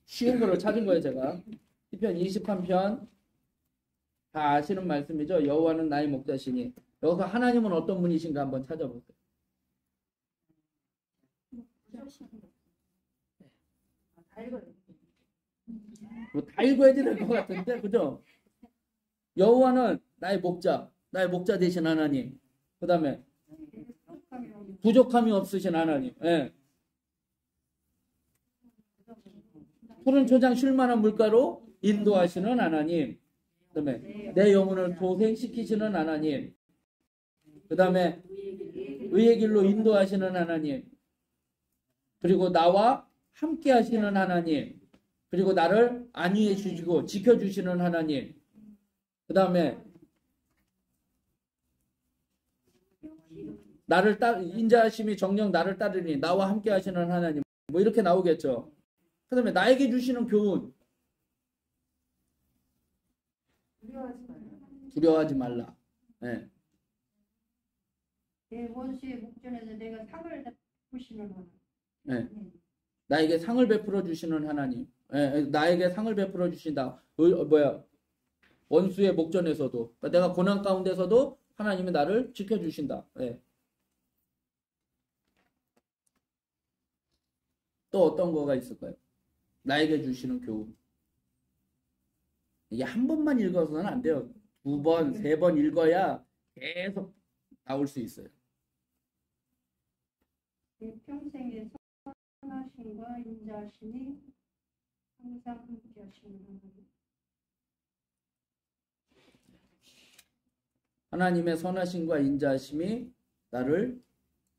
쉬운 거를 찾은 거예요, 제가. 시편 23편 다 아시는 말씀이죠. 여호와는 나의 목자시니. 여기서 하나님은 어떤 분이신가 한번 찾아보세요. 다 읽어야 될 것 같은데, 그죠? 여호와는 나의 목자 되신 하나님. 그 다음에 부족함이 없으신 하나님. 예. 푸른 초장 쉴만한 물가로 인도하시는 하나님. 그 다음에 내 영혼을 도생시키시는 하나님. 그 다음에 의의 길로 인도하시는 하나님. 그리고 나와 함께 하시는 하나님. 그리고 나를 안위해 주시고 지켜주시는 하나님. 그 다음에 인자하심이 정녕 나를 따르니 나와 함께 하시는 하나님. 뭐 이렇게 나오겠죠. 그 다음에 나에게 주시는 교훈. 두려워하지 말라. 네. 내 원수의 목전에서 내가 상을 베푸시는 하나님. 네. 나에게 상을 베풀어 주시는 하나님. 네. 나에게 상을 베풀어 주신다. 원수의 목전에서도, 그러니까 내가 고난 가운데서도 하나님이 나를 지켜주신다. 네. 또 어떤 거가 있을까요? 나에게 주시는 교훈. 이게 한 번만 읽어서는 안 돼요. 2번, 3번 읽어야 계속 나올 수 있어요. 내 평생에 선하신 인자하심이 항상 함께 하시는 하나님. 하나님의 선하심과 인자하심이 나를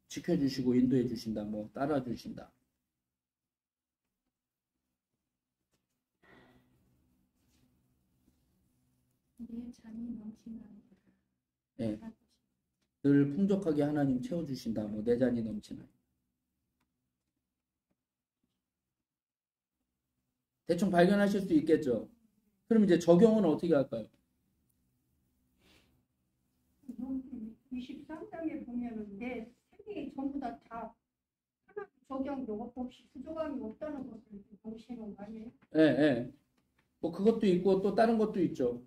지켜주시고 인도해 주신다. 뭐 따라 주신다. 우리의 잔이 넘치나이다. 네. 늘 풍족하게 하나님 채워주신다. 뭐 내 잔이 넘치나. 대충 발견하실 수 있겠죠. 그럼 이제 적용은 어떻게 할까요? 23장에 보면은 내 생이 전부 다 하나 적용 요것 없이 부족함이 없다는 것을 보시는 거 아니에요? 예, 예. 뭐 그것도 있고 또 다른 것도 있죠.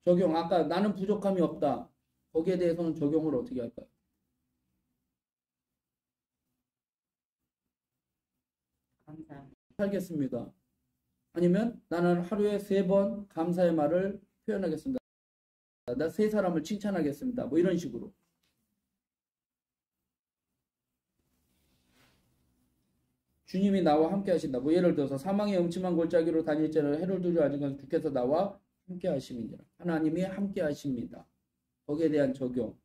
적용, 아까 나는 부족함이 없다. 거기에 대해서는 적용을 어떻게 할까요? 감사. 살겠습니다. 아니면 나는 하루에 3번 감사의 말을 표현하겠습니다. 나 3사람을 칭찬하겠습니다. 뭐 이런 식으로. 주님이 나와 함께 하신다. 뭐 예를 들어서 사망의 음침한 골짜기로 다닐지라도 해를 두지 않으면 주께서 나와 함께 하심이니라. 하나님이 함께 하십니다. 거기에 대한 적용.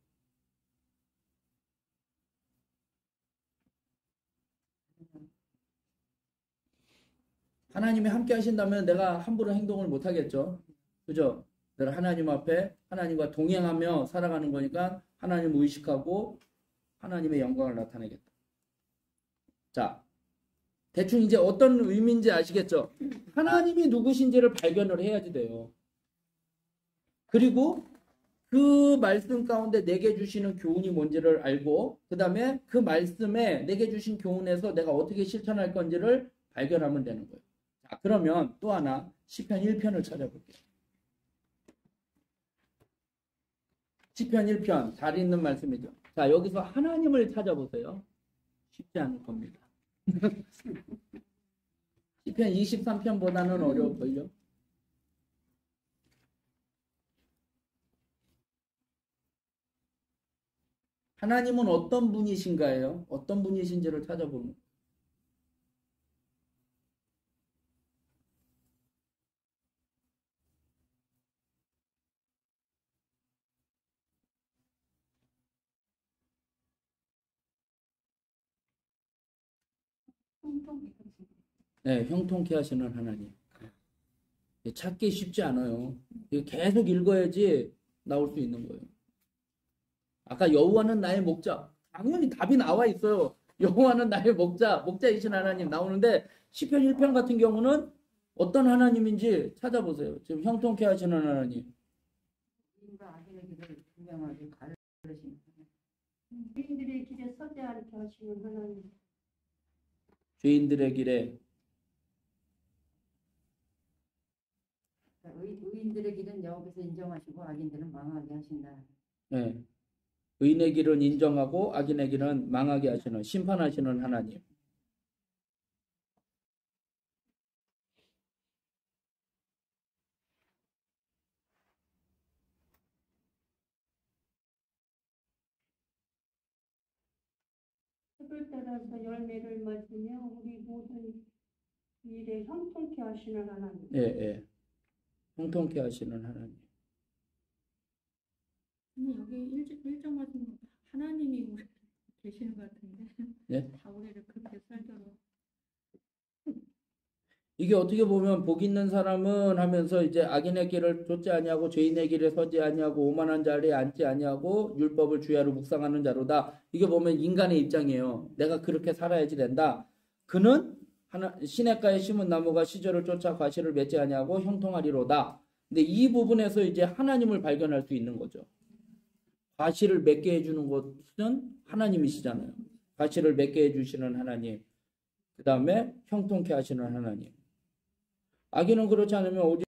하나님이 함께 하신다면 내가 함부로 행동을 못 하겠죠. 그죠? 내가 하나님 앞에 하나님과 동행하며 살아가는 거니까 하나님을 의식하고 하나님의 영광을 나타내겠다. 자, 대충 이제 어떤 의미인지 아시겠죠? 하나님이 누구신지를 발견을 해야지 돼요. 그리고 그 말씀 가운데 내게 주시는 교훈이 뭔지를 알고 그 다음에 그 말씀에 내게 주신 교훈에서 내가 어떻게 실천할 건지를 발견하면 되는 거예요. 자, 그러면 또 하나 시편 1편을 찾아볼게요. 시편 1편 잘 있는 말씀이죠. 자, 여기서 하나님을 찾아보세요. 쉽지 않을 겁니다. 시편 23편보다는 어려울걸요. 하나님은 어떤 분이신가요? 어떤 분이신지를 찾아보면 네, 형통케 하시는 하나님. 찾기 쉽지 않아요. 계속 읽어야지 나올 수 있는 거예요. 아까 여호와는 나의 목자. 당연히 답이 나와 있어요. 여호와는 나의 목자이신 하나님 나오는데 시편 1편 같은 경우는 어떤 하나님인지 찾아보세요. 지금 형통케 하시는 하나님. 인과 악인의 길을 분명하게 가르치신 주인들의 길에 서지 않게 하시는 하나님. 죄인들의 길에 의인들의 길은 여호와께서 인정하시고 악인들은 망하게 하신다. 네. 의인의 길은 인정하고 악인의 길은 망하게 하시는 심판하시는 하나님. 흙을 따라서 열매를 맞으며 우리 모든 일에 형통케 하시는 하나님. 예, 예. 형통케 하시는 하나님. 근데 여기 일정 말씀 하나님이 우리 계시는 것 같은데. 예? 다 우리를 그렇게 살도록. 이게 어떻게 보면 복 있는 사람은 하면서 이제 악인의 길을 쫓지 아니하고 죄인의 길에 서지 아니하고 오만한 자리에 앉지 아니하고 율법을 주야로 묵상하는 자로다. 이게 보면 인간의 입장이에요. 내가 그렇게 살아야지 된다. 그는 시냇가에 심은 나무가 시절을 쫓아 과실을 맺지 아니하고 형통하리로다. 근데 이 부분에서 이제 하나님을 발견할 수 있는 거죠. 과실을 맺게 해주는 것은 하나님이시잖아요. 과실을 맺게 해주시는 하나님. 그 다음에 형통케 하시는 하나님. 악인은 그렇지 않으면 오직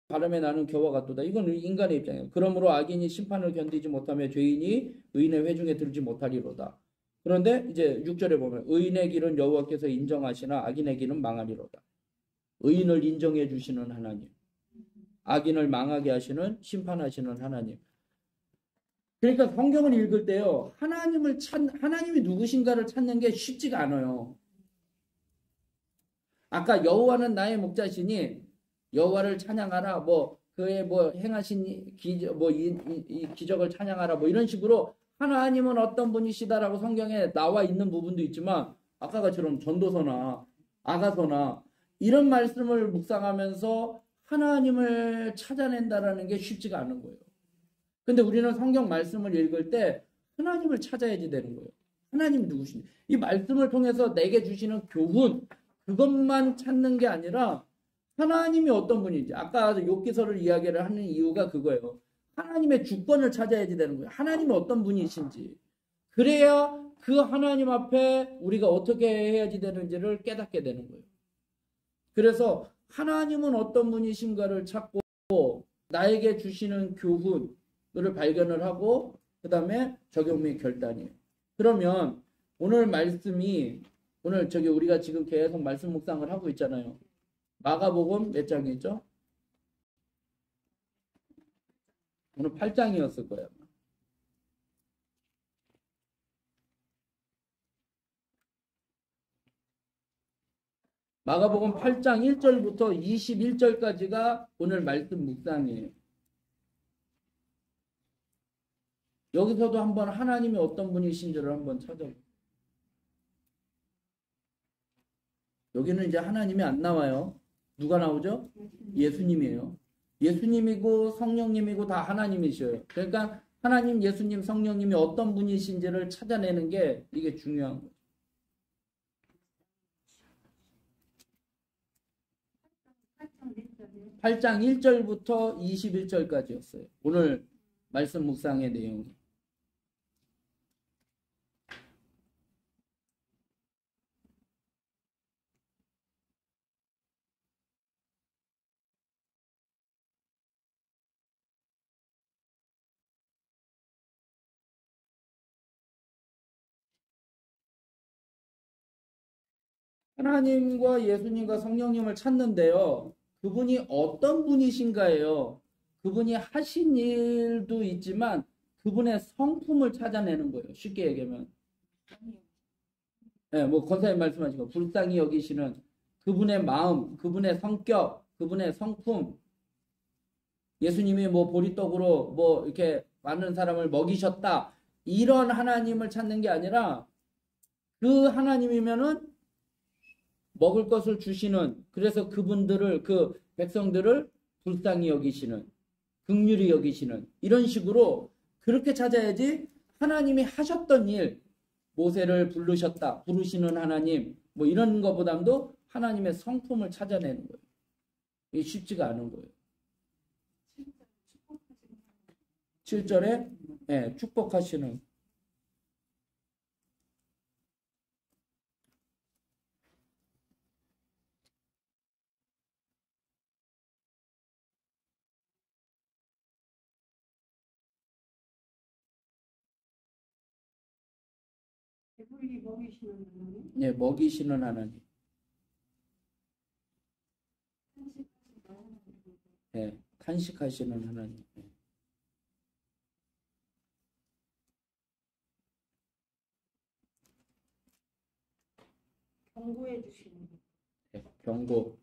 바람에 나는 겨와 같도다. 이건 인간의 입장이에요. 그러므로 악인이 심판을 견디지 못하며 죄인이 의인의 회중에 들지 못하리로다. 그런데 이제 6절에 보면 의인의 길은 여호와께서 인정하시나 악인의 길은 망하리로다. 의인을 인정해 주시는 하나님. 악인을 망하게 하시는 심판하시는 하나님. 그러니까 성경을 읽을 때요, 하나님이 누구신가를 찾는 게 쉽지가 않아요. 아까 여호와는 나의 목자시니 여호와를 찬양하라, 뭐 그의 뭐 행하신 이 기적을 찬양하라, 뭐 이런 식으로 하나님은 어떤 분이시다라고 성경에 나와 있는 부분도 있지만, 아까처럼 전도서나 아가서나 이런 말씀을 묵상하면서 하나님을 찾아낸다라는 게 쉽지가 않은 거예요. 근데 우리는 성경 말씀을 읽을 때 하나님을 찾아야지 되는 거예요. 하나님이 누구신지. 이 말씀을 통해서 내게 주시는 교훈, 그것만 찾는 게 아니라 하나님이 어떤 분인지. 아까 욥기서를 이야기를 하는 이유가 그거예요. 하나님의 주권을 찾아야지 되는 거예요. 하나님이 어떤 분이신지. 그래야 그 하나님 앞에 우리가 어떻게 해야지 되는지를 깨닫게 되는 거예요. 그래서 하나님은 어떤 분이신가를 찾고 나에게 주시는 교훈을 발견을 하고 그 다음에 적용 및 결단이에요. 그러면 오늘 말씀이 오늘 우리가 지금 계속 말씀 묵상을 하고 있잖아요. 마가복음 몇 장이죠? 오늘 8장이었을 거예요. 마가복음 8장 1절부터 21절까지가 오늘 말씀 묵상이에요. 여기서도 한번 하나님이 어떤 분이신지를 한번 찾아보세요. 여기는 이제 하나님이 안 나와요. 누가 나오죠? 예수님이에요. 예수님이고 성령님이고 다 하나님이셔요. 그러니까 하나님, 예수님, 성령님이 어떤 분이신지를 찾아내는 게 이게 중요한 거예요. 8장 1절부터 21절까지였어요. 오늘 말씀 묵상의 내용이. 하나님과 예수님과 성령님을 찾는데요. 그분이 어떤 분이신가예요. 그분이 하신 일도 있지만 그분의 성품을 찾아내는 거예요. 쉽게 얘기하면. 네, 뭐 권사님 말씀하신 거 불쌍히 여기시는 그분의 마음, 그분의 성격, 그분의 성품. 예수님이 뭐 보리떡으로 뭐 이렇게 많은 사람을 먹이셨다. 이런 하나님을 찾는 게 아니라 그 하나님이면은 먹을 것을 주시는, 그래서 그분들을, 그 백성들을 불쌍히 여기시는, 긍휼히 여기시는, 이런 식으로 그렇게 찾아야지 하나님이 하셨던 일, 모세를 부르시는 하나님, 뭐 이런 것보다도 하나님의 성품을 찾아내는 거예요. 이게 쉽지가 않은 거예요. 7절에 네, 축복하시는. 배불리 먹이시는 하나님. 네, 먹이시는 하나님. 네, 탄식하시는 하나님. 네. 경고해 주시는. 네, 경고.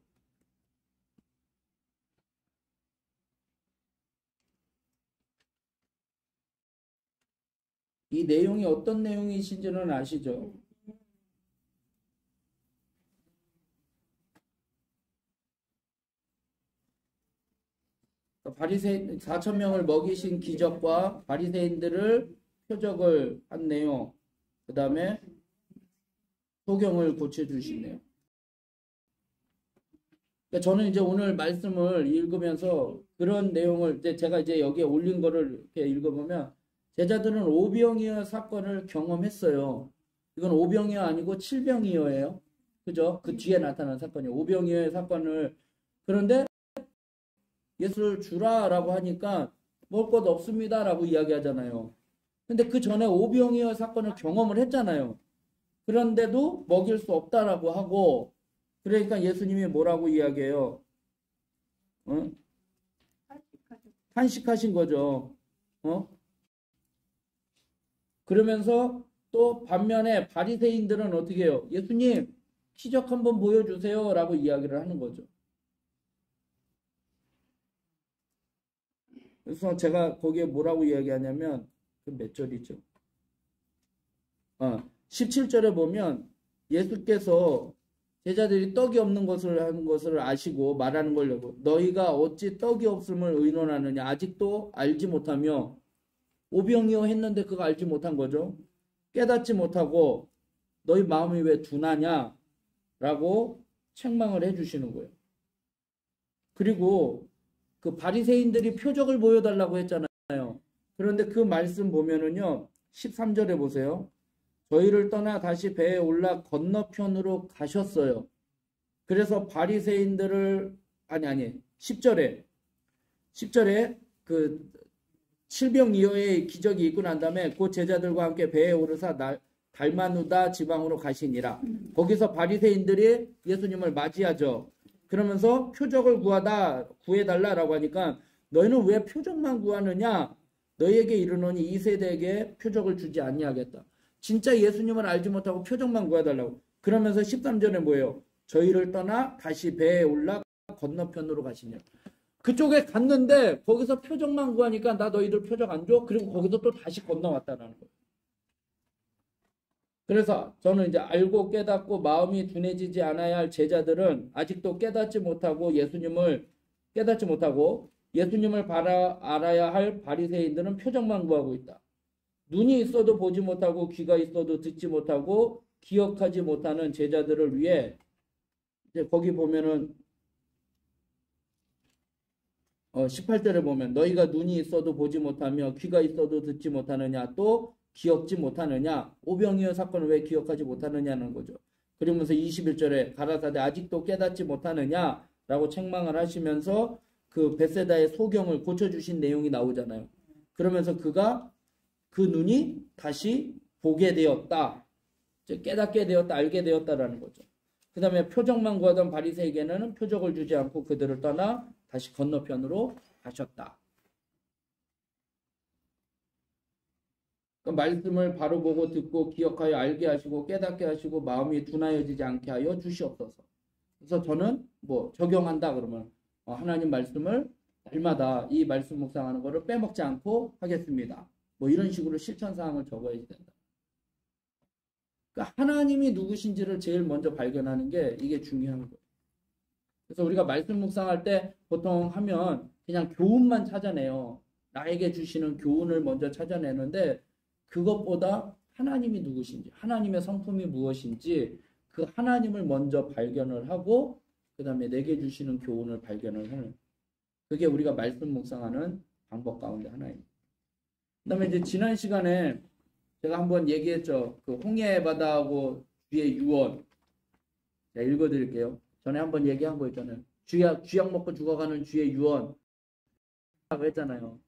이 내용이 어떤 내용이신지는 아시죠? 바리새인 4,000명을 먹이신 기적과 바리새인들을 표적을 한 내용, 그 다음에 소경을 고쳐주시네요. 그러니까 저는 이제 오늘 말씀을 읽으면서 그런 내용을 제가 이제 여기에 올린 거를 이렇게 읽어보면 제자들은 오병이어 사건을 경험했어요. 이건 오병이어 아니고 칠병이어예요. 그죠? 그 뒤에 나타난 사건이 오병이어의 사건을. 그런데 예수를 주라라고 하니까 먹을 것 없습니다라고 이야기하잖아요. 근데 그 전에 오병이어 사건을 경험을 했잖아요. 그런데도 먹일 수 없다라고 하고, 그러니까 예수님이 뭐라고 이야기해요? 탄식하신 거죠. 그러면서 또 반면에 바리새인들은 어떻게 해요? 예수님 기적 한번 보여주세요 라고 이야기를 하는 거죠. 그래서 제가 거기에 뭐라고 이야기하냐면 그 몇 절이죠? 17절에 보면 예수께서 제자들이 떡이 없는 것을 하는 것을 아시고 말하는 걸려고 너희가 어찌 떡이 없음을 의논하느냐 아직도 알지 못하며 오병이어 했는데 그거 알지 못한 거죠. 깨닫지 못하고 너희 마음이 왜 둔하냐 라고 책망을 해주시는 거예요. 그리고 그 바리새인들이 표적을 보여달라고 했잖아요. 그런데 그 말씀 보면은요 13절에 보세요. 저희를 떠나 다시 배에 올라 건너편으로 가셨어요. 그래서 바리새인들을 10절에 그 칠병이어의 기적이 있고 난 다음에 그 제자들과 함께 배에 오르사 달마누다 지방으로 가시니라. 거기서 바리새인들이 예수님을 맞이하죠. 그러면서 표적을 구해달라라고 하니까 너희는 왜 표적만 구하느냐? 너희에게 이르노니 이 세대에게 표적을 주지 아니하겠다. 진짜 예수님을 알지 못하고 표적만 구해달라고. 그러면서 13절에 뭐예요? 저희를 떠나 다시 배에 올라 건너편으로 가시냐. 그쪽에 갔는데 거기서 표적만 구하니까 나 너희들 표적 안 줘? 그리고 거기서 또 다시 건너왔다라는 거예요. 그래서 저는 이제 알고 깨닫고 마음이 둔해지지 않아야 할 제자들은 아직도 깨닫지 못하고 예수님을 알아야 할 바리새인들은 표적만 구하고 있다. 눈이 있어도 보지 못하고 귀가 있어도 듣지 못하고 기억하지 못하는 제자들을 위해 이제 거기 보면은 18절에 보면 너희가 눈이 있어도 보지 못하며 귀가 있어도 듣지 못하느냐 또 기억지 못하느냐 오병이어 사건을 왜 기억하지 못하느냐는 거죠. 그러면서 21절에 가라사대 아직도 깨닫지 못하느냐 라고 책망을 하시면서 그 벳세다의 소경을 고쳐주신 내용이 나오잖아요. 그러면서 그가 그 눈이 다시 보게 되었다. 깨닫게 되었다. 알게 되었다라는 거죠. 그 다음에 표적만 구하던 바리새에게는 표적을 주지 않고 그들을 떠나 다시 건너편으로 가셨다. 말씀을 바로 보고 듣고 기억하여 알게 하시고 깨닫게 하시고 마음이 둔하여지지 않게 하여 주시옵소서. 그래서 저는 적용한다 그러면 하나님 말씀을 날마다 이 말씀 묵상하는 거를 빼먹지 않고 하겠습니다. 이런 식으로 실천사항을 적어야지 된다. 그러니까 하나님이 누구신지를 제일 먼저 발견하는 게 이게 중요한 거예요. 그래서 우리가 말씀 묵상할 때 보통 하면 그냥 교훈만 찾아내요. 나에게 주시는 교훈을 먼저 찾아내는데 그것보다 하나님이 누구신지, 하나님의 성품이 무엇인지 그 하나님을 먼저 발견을 하고 그 다음에 내게 주시는 교훈을 발견을 하는 그게 우리가 말씀 묵상하는 방법 가운데 하나입니다. 그 다음에 이제 지난 시간에 제가 한번 얘기했죠. 그 홍해 바다하고 주의 유언. 제가 읽어드릴게요. 전에 한번 얘기한 거 있잖아요. 쥐약 먹고 죽어가는 주의 유언. 라고 했잖아요.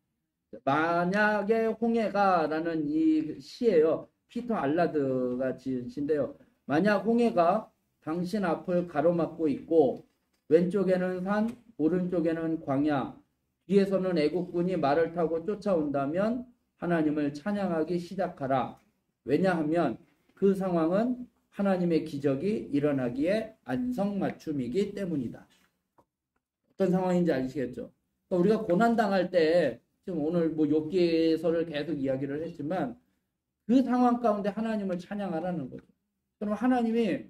만약에 홍해가 라는 이 시예요. 피터 알라드가 지은 시인데요. 만약 홍해가 당신 앞을 가로막고 있고 왼쪽에는 산, 오른쪽에는 광야, 뒤에서는 애국군이 말을 타고 쫓아온다면 하나님을 찬양하기 시작하라. 왜냐하면 그 상황은 하나님의 기적이 일어나기에 안성맞춤이기 때문이다. 어떤 상황인지 아시겠죠? 그러니까 우리가 고난당할 때 지금 오늘 욥기서를 계속 이야기를 했지만 그 상황 가운데 하나님을 찬양하라는 거죠. 그럼 하나님이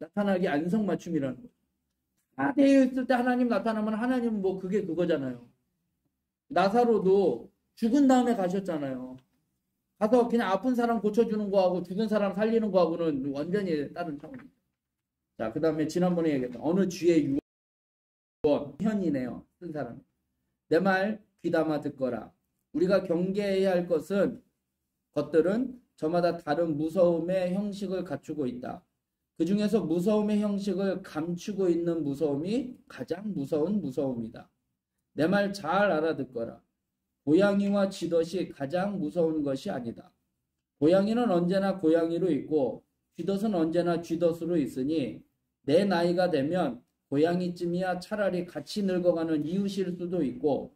나타나기 안성맞춤이라는 거죠. 다 되어 있을 때 하나님 나타나면 하나님은 그게 그거잖아요. 나사로도 죽은 다음에 가셨잖아요. 가서 그냥 아픈 사람 고쳐주는 거하고 죽은 사람 살리는 거하고는 완전히 다른 차원입니다. 자, 그 다음에 지난번에 얘기했던 어느 쥐의 유언 현이네요. 쓴 사람. 내 말 귀담아 듣거라. 우리가 경계해야 할 것들은 저마다 다른 무서움의 형식을 갖추고 있다. 그 중에서 무서움의 형식을 감추고 있는 무서움이 가장 무서운 무서움이다. 내 말 잘 알아듣거라. 고양이와 쥐덫이 가장 무서운 것이 아니다. 고양이는 언제나 고양이로 있고 쥐덫은 언제나 쥐덫으로 있으니 내 나이가 되면 고양이쯤이야 차라리 같이 늙어가는 이웃일 수도 있고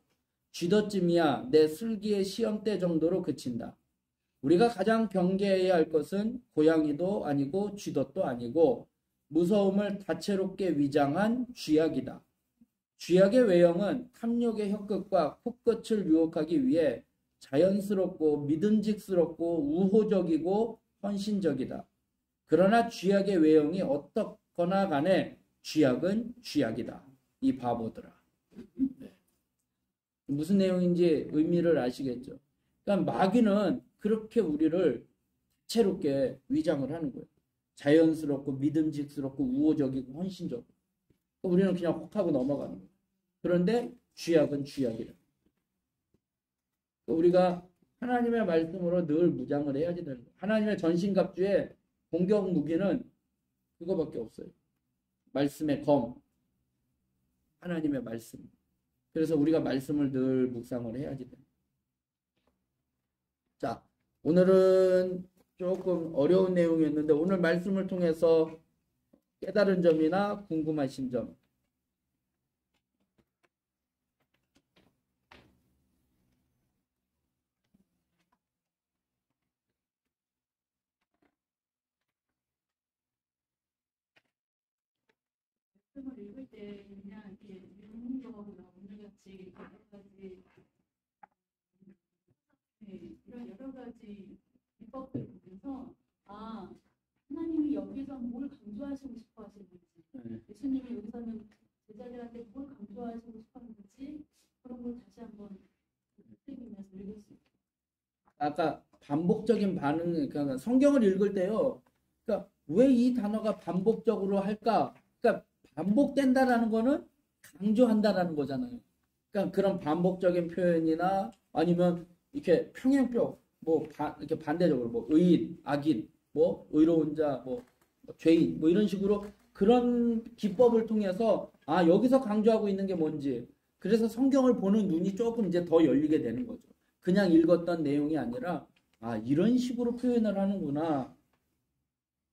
쥐덫쯤이야 내 슬기의 시험대 정도로 그친다. 우리가 가장 경계해야 할 것은 고양이도 아니고 쥐덫도 아니고 무서움을 다채롭게 위장한 쥐약이다. 쥐약의 외형은 탐욕의 혀끝과 코끝을 유혹하기 위해 자연스럽고 믿음직스럽고 우호적이고 헌신적이다. 그러나 쥐약의 외형이 어떻거나 간에 쥐약은 쥐약이다. 이 바보들아. 네. 무슨 내용인지 의미를 아시겠죠? 그러니까 마귀는 그렇게 우리를 다채롭게 위장을 하는 거예요. 자연스럽고 믿음직스럽고 우호적이고 헌신적이고. 우리는 그냥 혹하고 넘어가는 거예요. 그런데 쥐약은 쥐약이다. 우리가 하나님의 말씀으로 늘 무장을 해야지 되는 거예요. 하나님의 전신갑주의 공격 무기는 그거밖에 없어요. 말씀의 검. 하나님의 말씀. 그래서 우리가 말씀을 늘 묵상을 해야지 돼요. 자, 오늘은 조금 어려운 내용이었는데 오늘 말씀을 통해서 깨달은 점이나 궁금하신 점. 말씀을 읽을 때 그냥 이렇게 윤문적으로 오늘같이 여러 가지 이런 여러 가지 비법들을 보면서 하나님이 여기서 뭘 강조하시고 싶어 하시는지 예수님이 여기서는 제자들한테 뭘 강조하시고 싶어 하는지 그런 걸 다시 한번 읽으면서 읽을 수 있어요. 아까 반복적인 반응, 그러니까 성경을 읽을 때요. 그러니까 왜 이 단어가 반복적으로 할까? 그러니까 반복된다라는 거는 강조한다라는 거잖아요. 그러니까 그런 반복적인 표현이나 아니면 이렇게 평행표, 이렇게 반대적으로 의인, 악인, 의로운 자, 죄인, 이런 식으로 그런 기법을 통해서 여기서 강조하고 있는 게 뭔지. 그래서 성경을 보는 눈이 조금 이제 더 열리게 되는 거죠. 그냥 읽었던 내용이 아니라 이런 식으로 표현을 하는구나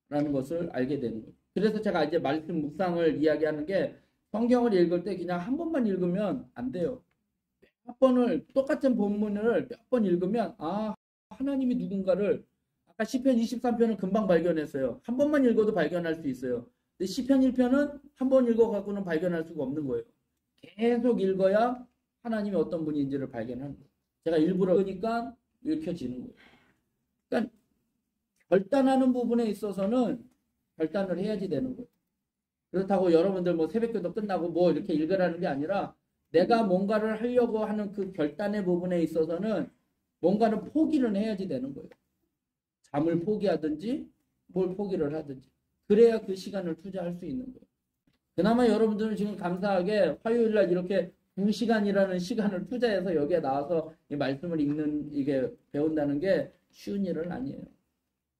라는 것을 알게 되는 거죠. 그래서 제가 이제 말씀 묵상을 이야기하는 게 성경을 읽을 때 그냥 한 번만 읽으면 안 돼요. 몇 번을 똑같은 본문을 몇 번 읽으면 하나님이 누군가를 아까 시편 23편은 금방 발견했어요. 한 번만 읽어도 발견할 수 있어요. 근데 시편 1편은 한 번 읽어갖고는 발견할 수가 없는 거예요. 계속 읽어야 하나님이 어떤 분인지를 발견하는 거예요. 제가 일부러 읽으니까 읽혀지는 거예요. 그러니까 결단하는 부분에 있어서는 결단을 해야지 되는 거예요. 그렇다고 여러분들 새벽기도 끝나고 이렇게 읽으라는 게 아니라 내가 뭔가를 하려고 하는 그 결단의 부분에 있어서는 뭔가는 포기를 해야지 되는 거예요. 잠을 포기하든지 뭘 포기를 하든지. 그래야 그 시간을 투자할 수 있는 거예요. 그나마 여러분들은 지금 감사하게 화요일날 이렇게 2시간이라는 시간을 투자해서 여기에 나와서 이 말씀을 이게 배운다는 게 쉬운 일은 아니에요.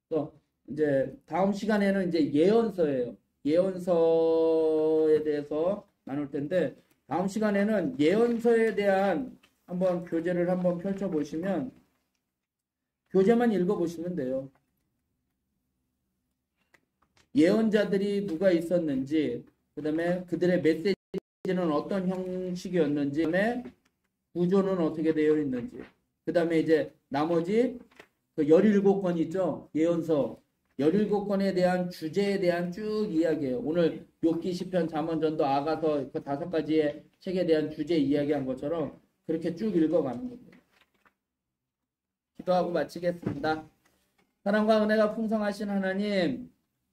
또 이제 다음 시간에는 이제 예언서예요. 예언서에 대해서 나눌 텐데 다음 시간에는 예언서에 대한 한번 교재를 한번 펼쳐보시면 교재만 읽어보시면 돼요. 예언자들이 누가 있었는지, 그 다음에 그들의 메시지는 어떤 형식이었는지, 그 다음에 구조는 어떻게 되어 있는지, 그 다음에 이제 나머지 그 17권 있죠? 예언서 17권에 대한 주제에 대한 쭉 이야기예요. 오늘 욥기, 시편, 잠언, 전도, 아가서 그 5가지의 책에 대한 주제 이야기한 것처럼 그렇게 쭉 읽어가는 겁니다. 기도하고 마치겠습니다. 사랑과 은혜가 풍성하신 하나님,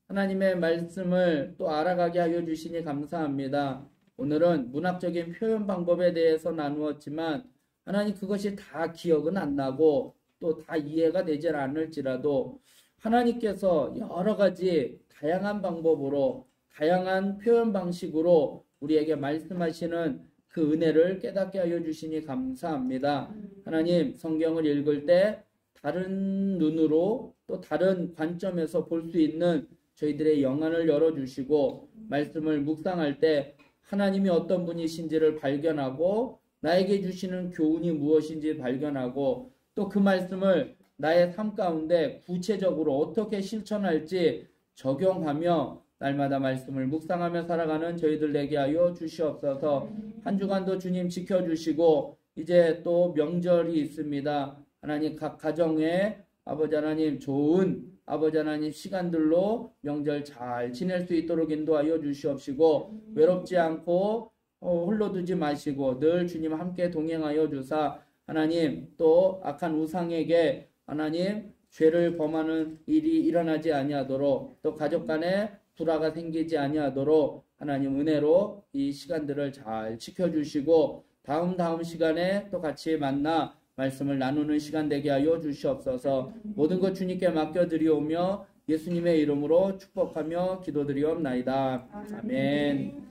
하나님의 말씀을 또 알아가게 하여 주시니 감사합니다. 오늘은 문학적인 표현 방법에 대해서 나누었지만 하나님 그것이 다 기억은 안 나고 또 다 이해가 되질 않을지라도 하나님께서 여러 가지 다양한 방법으로 다양한 표현 방식으로 우리에게 말씀하시는 그 은혜를 깨닫게 하여 주시니 감사합니다. 하나님 성경을 읽을 때 다른 눈으로 또 다른 관점에서 볼 수 있는 저희들의 영안을 열어주시고 말씀을 묵상할 때 하나님이 어떤 분이신지를 발견하고 나에게 주시는 교훈이 무엇인지 발견하고 또 그 말씀을 나의 삶 가운데 구체적으로 어떻게 실천할지 적용하며 날마다 말씀을 묵상하며 살아가는 저희들 되게 하여 주시옵소서. 한 주간도 주님 지켜주시고 이제 또 명절이 있습니다. 하나님 각 가정에 아버지 하나님 좋은 아버지 하나님 시간들로 명절 잘 지낼 수 있도록 인도하여 주시옵시고 외롭지 않고 홀로 두지 마시고 늘 주님 함께 동행하여 주사 하나님 또 악한 우상에게 하나님 죄를 범하는 일이 일어나지 아니하도록 또 가족 간에 불화가 생기지 아니하도록 하나님 은혜로 이 시간들을 잘 지켜주시고 다음 시간에 또 같이 만나 말씀을 나누는 시간 되게 하여 주시옵소서. 모든 것 주님께 맡겨드리오며 예수님의 이름으로 축복하며 기도드리옵나이다. 아멘.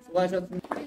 수고하셨습니다.